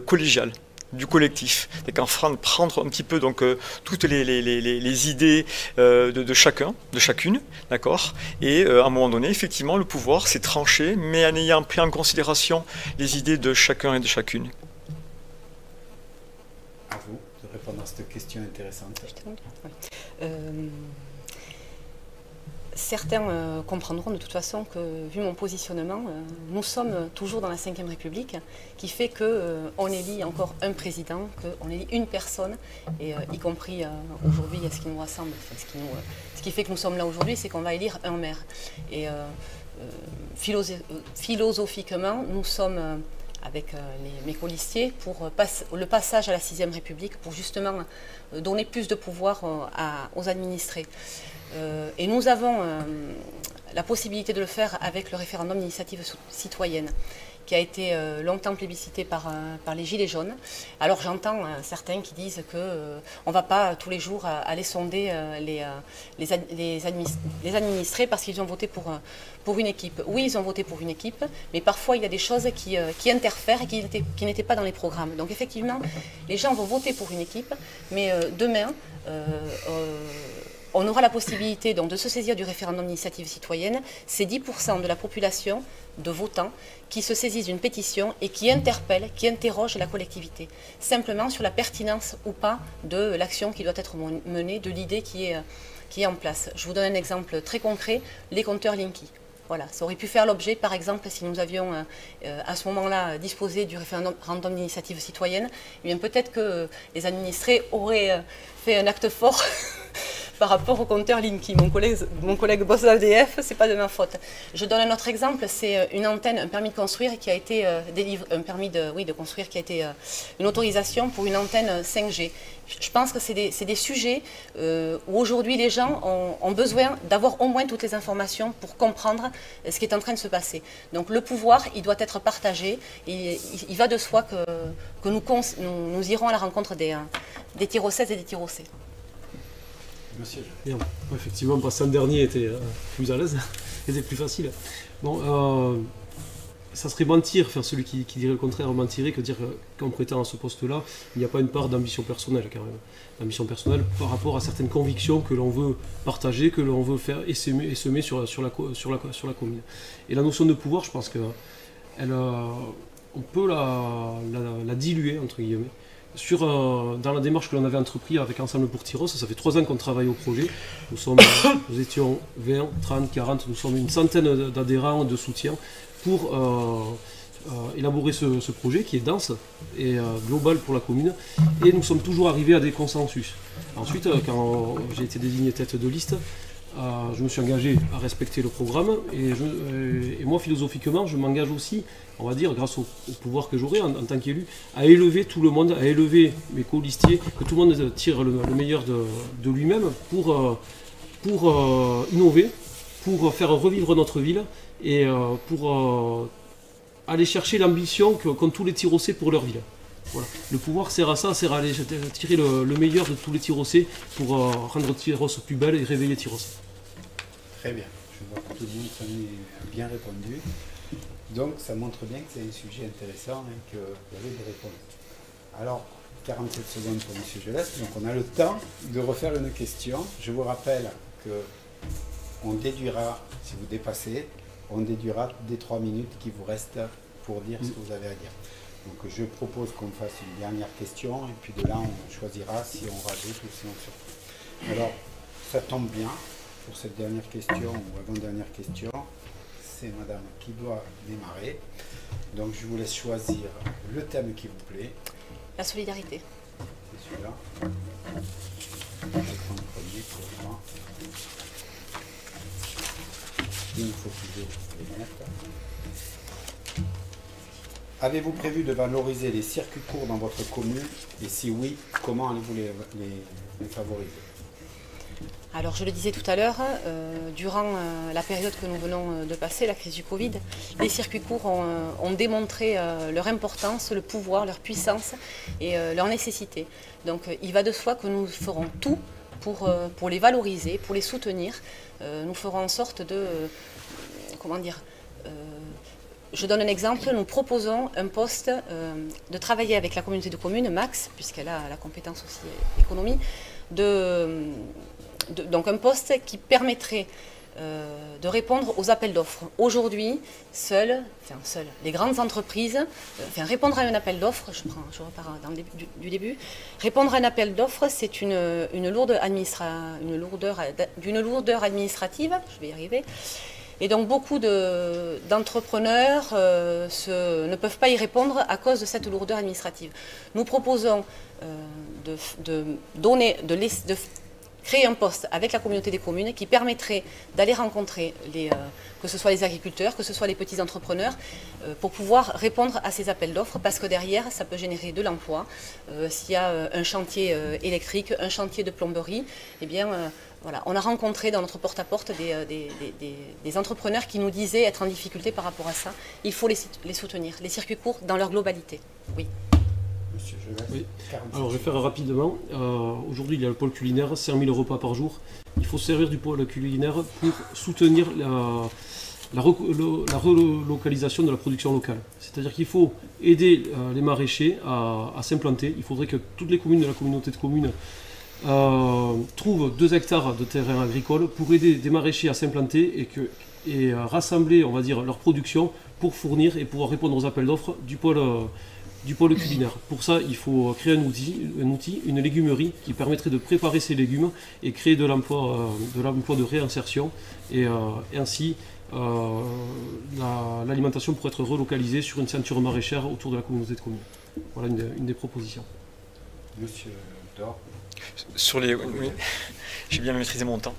collégiale. Du collectif, et prendre un petit peu donc toutes les idées de chacun, de chacune, d'accord. Et à un moment donné, effectivement, le pouvoir c'est tranché, mais en ayant pris en considération les idées de chacun et de chacune. À vous de répondre à cette question intéressante. Certains comprendront de toute façon que, vu mon positionnement, nous sommes toujours dans la Ve République, qui fait qu'on élit encore un président, qu'on élit une personne, et y compris aujourd'hui, ce qui nous rassemble, ce qui fait que nous sommes là aujourd'hui, c'est qu'on va élire un maire. Et philosophiquement, nous sommes avec mes colistiers pour le passage à la 6e République, pour justement donner plus de pouvoir aux administrés. Et nous avons la possibilité de le faire avec le référendum d'initiative citoyenne, qui a été longtemps plébiscité par les Gilets jaunes. Alors j'entends certains qui disent qu'on ne va pas tous les jours aller sonder les administrés parce qu'ils ont voté pour une équipe. Oui, ils ont voté pour une équipe, mais parfois il y a des choses qui interfèrent et qui n'étaient pas dans les programmes. Donc effectivement, les gens vont voter pour une équipe, mais demain, on aura la possibilité donc, de se saisir du référendum d'initiative citoyenne. C'est 10% de la population de votants qui se saisissent d'une pétition et qui interpellent, qui interrogent la collectivité, simplement sur la pertinence ou pas de l'action qui doit être menée, de l'idée qui est en place. Je vous donne un exemple très concret, les compteurs Linky. Voilà, ça aurait pu faire l'objet, par exemple, si nous avions à ce moment-là disposé du référendum d'initiative citoyenne, eh bien peut-être que les administrés auraient fait un acte fort par rapport au compteur Linky. Mon collègue boss d'ADF, c'est pas de ma faute. Je donne un autre exemple, c'est une antenne, un permis de construire qui a été délivré, un permis de construire qui a été une autorisation pour une antenne 5G. Je pense que c'est des sujets où aujourd'hui les gens ont besoin d'avoir au moins toutes les informations pour comprendre ce qui est en train de se passer. Donc le pouvoir, il doit être partagé. Et il va de soi que nous irons à la rencontre des tirocaises et des tirocais. Merci. Bien. Effectivement, passer en dernier était plus à l'aise, était plus facile. Bon, ça serait mentir, enfin, celui qui dirait le contraire mentirait que dire qu'en prétend à ce poste-là, il n'y a pas une part d'ambition personnelle quand même. D'ambition personnelle par rapport à certaines convictions que l'on veut partager, que l'on veut faire semer sur la commune. Et la notion de pouvoir, je pense on peut la diluer, entre guillemets. Dans la démarche que l'on avait entreprise avec Ensemble pour Tyros, ça fait 3 ans qu'on travaille au projet. Nous étions 20, 30, 40, nous sommes une centaine d'adhérents de soutien pour élaborer ce projet qui est dense et global pour la commune. Et nous sommes toujours arrivés à des consensus. Ensuite, quand j'ai été désigné tête de liste, je me suis engagé à respecter le programme et moi philosophiquement je m'engage aussi, on va dire grâce au pouvoir que j'aurai en tant qu'élu, à élever tout le monde, à élever mes co-listiers, que tout le monde tire le meilleur de lui-même pour innover, pour faire revivre notre ville et pour aller chercher l'ambition qu'ont tous les Tirocais pour leur ville. Voilà. Le pouvoir sert à ça, sert à aller tirer le meilleur de tous les Tirocais pour rendre Tyros plus belle et réveiller Tyros. Très bien, je vois que tout le monde s'en est bien répondu. Donc ça montre bien que c'est un sujet intéressant et qu'il y avait des réponses. Alors, 47 secondes pour M. Gelès, donc on a le temps de refaire une question. Je vous rappelle qu'on déduira, si vous dépassez, on déduira des 3 minutes qui vous restent pour dire ce que vous avez à dire. Donc je propose qu'on fasse une dernière question et puis de là on choisira si on rajoute ou si on supprime. Alors ça tombe bien pour cette dernière question ou avant-dernière question, c'est madame qui doit démarrer. Donc je vous laisse choisir le thème qui vous plaît. La solidarité. C'est celui-là. Je vais prendre le premier pour moi. Il nous faut toujours les mettre. Avez-vous prévu de valoriser les circuits courts dans votre commune? Et si oui, comment allez-vous les favoriser? Alors je le disais tout à l'heure, durant la période que nous venons de passer, la crise du Covid, les circuits courts ont démontré leur importance, le pouvoir, leur puissance et leur nécessité. Donc il va de soi que nous ferons tout pour les valoriser, pour les soutenir. Nous ferons en sorte de... comment dire je donne un exemple, nous proposons un poste de travailler avec la communauté de communes, Max, puisqu'elle a la compétence aussi économie, donc un poste qui permettrait de répondre aux appels d'offres. Aujourd'hui, les grandes entreprises, répondre à un appel d'offres, je repars du début, répondre à un appel d'offres, c'est d'une lourdeur administrative, je vais y arriver. Et donc beaucoup d'entrepreneurs ne peuvent pas y répondre à cause de cette lourdeur administrative. Nous proposons créer un poste avec la communauté des communes qui permettrait d'aller rencontrer que ce soit les agriculteurs, que ce soit les petits entrepreneurs, pour pouvoir répondre à ces appels d'offres, parce que derrière, ça peut générer de l'emploi. S'il y a un chantier électrique, un chantier de plomberie, eh bien, voilà, on a rencontré dans notre porte-à-porte des entrepreneurs qui nous disaient être en difficulté par rapport à ça. Il faut les soutenir, les circuits courts dans leur globalité. Oui. Oui. Alors je vais faire rapidement. Aujourd'hui il y a le pôle culinaire, 5000 repas par jour. Il faut servir du pôle culinaire pour soutenir la relocalisation de la production locale. C'est-à-dire qu'il faut aider les maraîchers à s'implanter. Il faudrait que toutes les communes de la communauté de communes trouvent 2 hectares de terrain agricole pour aider des maraîchers à s'implanter et rassembler, on va dire, leur production pour fournir et pouvoir répondre aux appels d'offres du pôle culinaire. Pour ça, il faut créer un outil, une légumerie qui permettrait de préparer ces légumes et créer de l'emploi de réinsertion. Et ainsi, l'alimentation pourrait être relocalisée sur une ceinture maraîchère autour de la communauté de communes. Voilà une des propositions. Monsieur Dor. Sur les, oui, j'ai bien maîtrisé mon temps.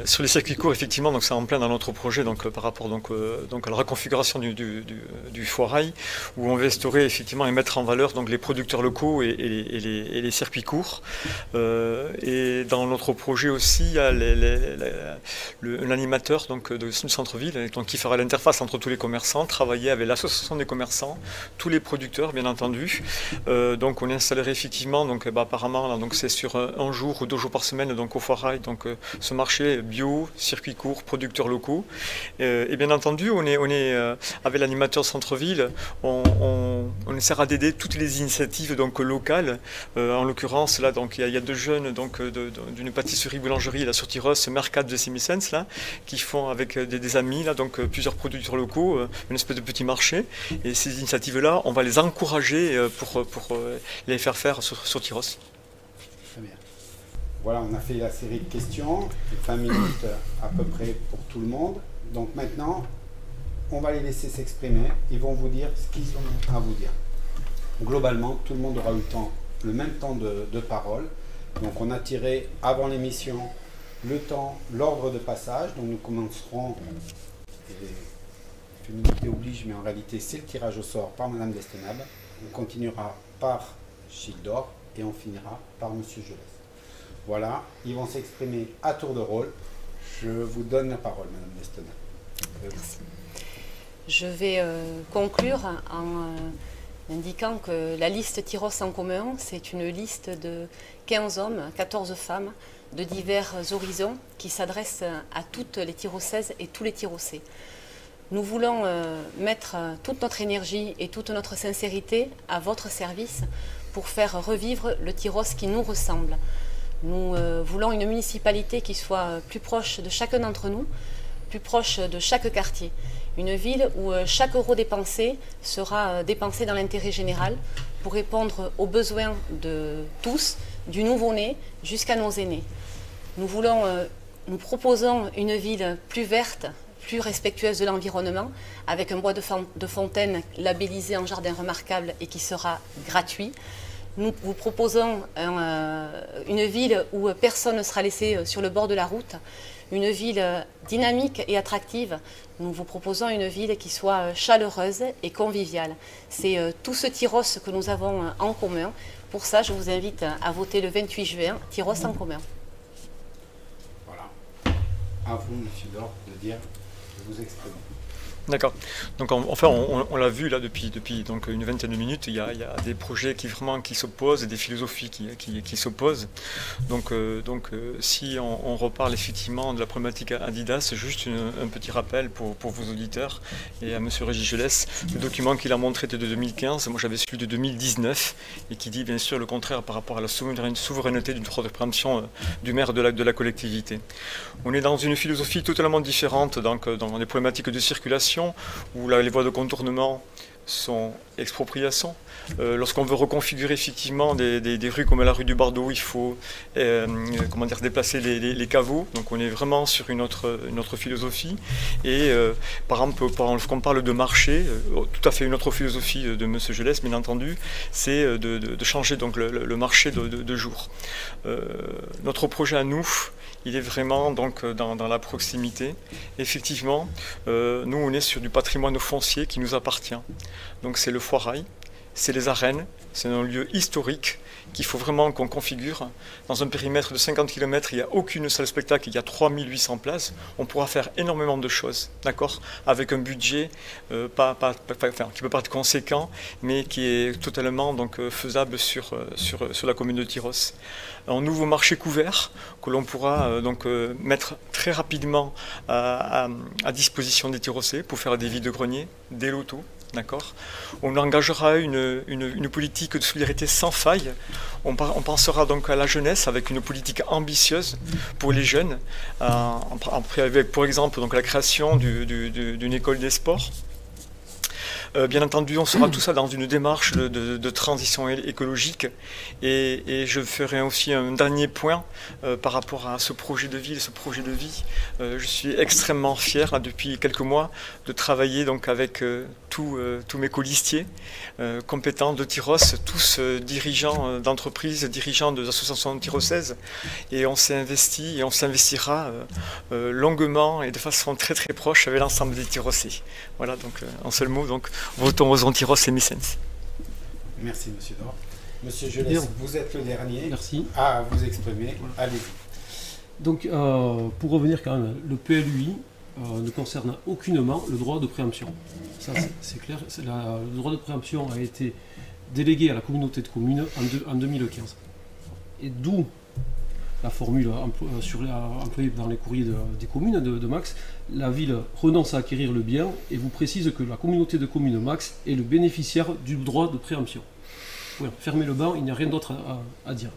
Sur les circuits courts, effectivement, donc c'est en plein dans notre projet, donc par rapport donc à la reconfiguration du foirail, où on veut instaurer effectivement et mettre en valeur donc les producteurs locaux et les circuits courts. Et dans notre projet aussi, il y a un animateur donc du centre-ville, donc qui fera l'interface entre tous les commerçants, travailler avec l'association des commerçants, tous les producteurs, bien entendu. Donc on installerait effectivement donc apparemment là, donc c'est sur 1 jour ou 2 jours par semaine donc au foirail, donc ce marché bio, circuits courts, producteurs locaux. Et bien entendu, on est avec l'animateur centre-ville, on essaiera d'aider toutes les initiatives donc locales. En l'occurrence là, donc il y a 2 jeunes donc d'une pâtisserie boulangerie là sur Tyrosse, Mercat de Sémicens là, qui font avec des amis là donc plusieurs producteurs locaux, une espèce de petit marché. Et ces initiatives là, on va les encourager pour les faire faire sur Tyrosse. Très bien. Voilà, on a fait la série de questions, 20 minutes à peu près pour tout le monde. Donc maintenant, on va les laisser s'exprimer. Ils vont vous dire ce qu'ils ont à vous dire. Globalement, tout le monde aura eu le même temps de parole. Donc on a tiré avant l'émission l'ordre de passage. Donc nous commencerons, féminité oblige, mais en réalité c'est le tirage au sort par Madame Destenab. On continuera par Gilles Dor et on finira par Monsieur Gelès. Voilà, ils vont s'exprimer à tour de rôle. Je vous donne la parole, Madame Destenab. Merci. Je vais conclure en indiquant que la liste Tyrosse en commun, c'est une liste de 15 hommes, 14 femmes, de divers horizons qui s'adressent à toutes les Tyrossaises et tous les Tyrossais. Nous voulons mettre toute notre énergie et toute notre sincérité à votre service pour faire revivre le Tyrosse qui nous ressemble. Nous voulons une municipalité qui soit plus proche de chacun d'entre nous, plus proche de chaque quartier. Une ville où chaque euro dépensé sera dépensé dans l'intérêt général pour répondre aux besoins de tous, du nouveau-né jusqu'à nos aînés. Nous proposons une ville plus verte, plus respectueuse de l'environnement, avec un bois de fontaine labellisé en jardin remarquable et qui sera gratuit. Nous vous proposons une ville où personne ne sera laissé sur le bord de la route, une ville dynamique et attractive. Nous vous proposons une ville qui soit chaleureuse et conviviale. C'est tout ce Tyrosse que nous avons en commun. Pour ça, je vous invite à voter le 28 juin, Tyrosse en commun. Voilà. À vous, Monsieur Dor, de dire, de vous exprimer. D'accord. Donc enfin, on l'a vu là depuis donc une vingtaine de minutes. Il y a des projets qui s'opposent, des philosophies qui s'opposent. Donc si on reparle effectivement de la problématique Adidas, juste un petit rappel pour vos auditeurs et à Monsieur Régis Gelès, le document qu'il a montré était de 2015. Moi j'avais celui de 2019 et qui dit bien sûr le contraire par rapport à la souveraineté d'une droit de préemption du maire de la collectivité. On est dans une philosophie totalement différente donc dans les problématiques de circulation, où là, les voies de contournement sont expropriation. Lorsqu'on veut reconfigurer effectivement des rues comme la rue du Bardo, il faut comment dire, déplacer les caveaux. Donc on est vraiment sur une autre philosophie. Et par exemple, lorsqu'on parle de marché, tout à fait une autre philosophie de M. Gelès, bien entendu, c'est de changer donc, le marché de jour. Notre projet à nous, il est vraiment donc, dans la proximité. Effectivement, nous on est sur du patrimoine foncier qui nous appartient. Donc c'est le foirail, c'est les arènes, c'est un lieu historique qu'il faut vraiment qu'on configure. Dans un périmètre de 50 km, il n'y a aucune salle spectacle, il y a 3800 places. On pourra faire énormément de choses, d'accord, avec un budget qui peut pas être conséquent, mais qui est totalement donc, faisable sur la commune de Tyrosse. Un nouveau marché couvert que l'on pourra donc mettre très rapidement à disposition des Tyrossais pour faire des vides-greniers, des lotos. D'accord. On engagera une politique de solidarité sans faille. On pensera donc à la jeunesse avec une politique ambitieuse pour les jeunes, avec pour exemple donc, la création d'une école des sports. Bien entendu, on sera tout ça dans une démarche de transition écologique et je ferai aussi un dernier point par rapport à ce projet de ville, ce projet de vie. Je suis extrêmement fier là, depuis quelques mois de travailler donc, avec tous mes colistiers compétents de Tyrosse, tous dirigeants d'entreprises, dirigeants d'associations tyrossaises, et on s'est investi et on s'investira longuement et de façon très très proche avec l'ensemble des Tyrossais. Voilà, donc en seul mot, donc votons aux Tyrosse et Messens. Merci Monsieur Dor. Monsieur Gelès, vous êtes le dernier à vous exprimer. Voilà. Allez-y. Donc pour revenir quand même, le PLUI ne concerne aucunement le droit de préemption. Ça c'est clair, le droit de préemption a été délégué à la communauté de communes en 2015. Et d'où la formule employée dans les courriers des communes de Max, la ville renonce à acquérir le bien et vous précise que la communauté de communes Max est le bénéficiaire du droit de préemption. Voilà, fermez le banc, il n'y a rien d'autre à dire.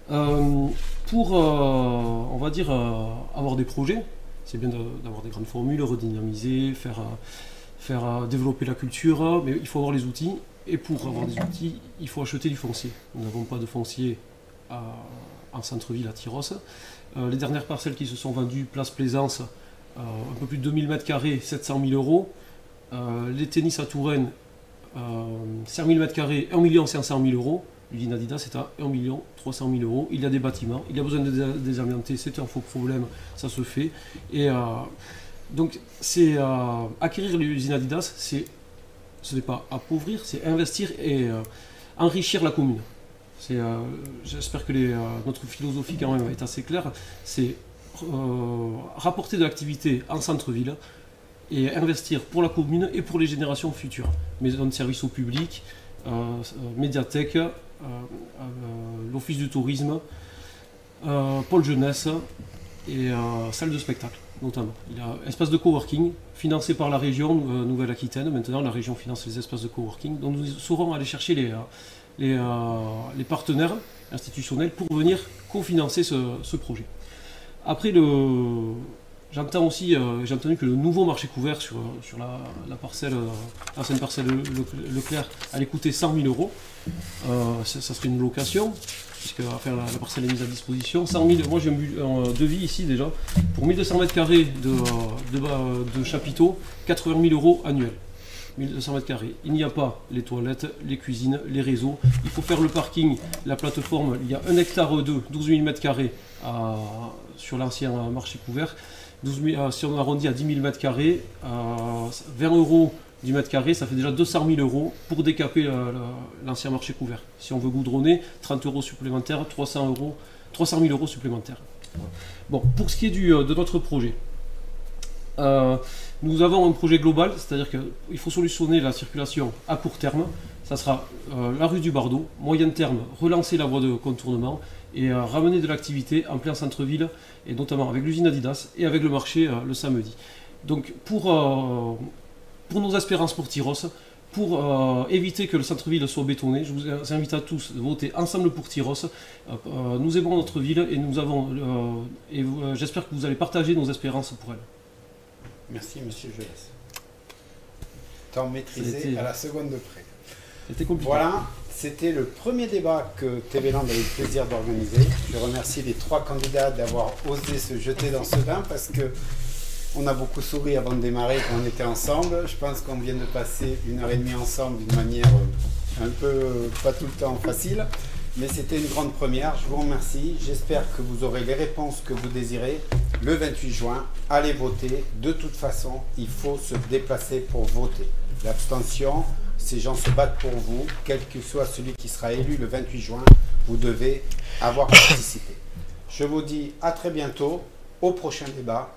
Pour, on va dire, avoir des projets, c'est bien d'avoir des grandes formules, redynamiser, faire développer la culture, mais il faut avoir les outils, et pour avoir des outils, il faut acheter du foncier. Nous n'avons pas de foncier en centre-ville à Tyrosse. Les dernières parcelles qui se sont vendues, place Plaisance, un peu plus de 2000 m², 700 000 €. Les tennis à Touraine, 5000 m², 1 500 000 €. L'usine Adidas est à 1 300 000 €. Il y a des bâtiments, il y a besoin de désamianter, c'est un faux problème, ça se fait. Et donc, acquérir l'usine Adidas, ce n'est pas appauvrir, c'est investir et enrichir la commune. J'espère que notre philosophie quand même est assez claire, c'est rapporter de l'activité en centre-ville et investir pour la commune et pour les générations futures. Maison de service au public, médiathèque, l'office du tourisme, pôle jeunesse et salle de spectacle notamment. Il y a espace de coworking financé par la région Nouvelle-Aquitaine. Maintenant la région finance les espaces de coworking, donc nous saurons aller chercher les partenaires institutionnels pour venir cofinancer ce projet. Après, j'ai entendu que le nouveau marché couvert sur l'ancienne parcelle Leclerc allait coûter 100 000 €. Ça serait une location, puisque la parcelle est mise à disposition. 100 000, moi j'ai un devis ici déjà, pour 1200 m² de chapiteaux, 80 000 € annuels. 1200 m². Il n'y a pas les toilettes, les cuisines, les réseaux. Il faut faire le parking, la plateforme. Il y a 1 hectare 2, 12 000 m² sur l'ancien marché couvert. Si on arrondit à 10 000 m², 20 € du mètre carré, ça fait déjà 200 000 € pour décaper l'ancien marché couvert. Si on veut goudronner, 30 € supplémentaires, 300 000 € supplémentaires. Bon, pour ce qui est de notre projet, nous avons un projet global, c'est-à-dire qu'il faut solutionner la circulation à court terme. Ça sera la rue du Bardo, moyen terme, relancer la voie de contournement et ramener de l'activité en plein centre-ville, et notamment avec l'usine Adidas et avec le marché le samedi. Donc pour nos espérances pour Tyrosse, pour éviter que le centre-ville soit bétonné, je vous invite à tous à voter ensemble pour Tyrosse. Nous aimons notre ville et j'espère que vous allez partager nos espérances pour elle. Merci, Monsieur Gelès. temps maîtrisé à la seconde de près. C'était compliqué. Voilà, c'était le premier débat que TV Land a eu le plaisir d'organiser. Je remercie les 3 candidats d'avoir osé se jeter dans ce bain parce que on a beaucoup souri avant de démarrer quand on était ensemble. Je pense qu'on vient de passer 1h30 ensemble d'une manière un peu, pas tout le temps facile. Mais c'était une grande première. Je vous remercie. J'espère que vous aurez les réponses que vous désirez. Le 28 juin, allez voter. De toute façon, il faut se déplacer pour voter. L'abstention, ces gens se battent pour vous. Quel que soit celui qui sera élu le 28 juin, vous devez avoir participé. Je vous dis à très bientôt, au prochain débat.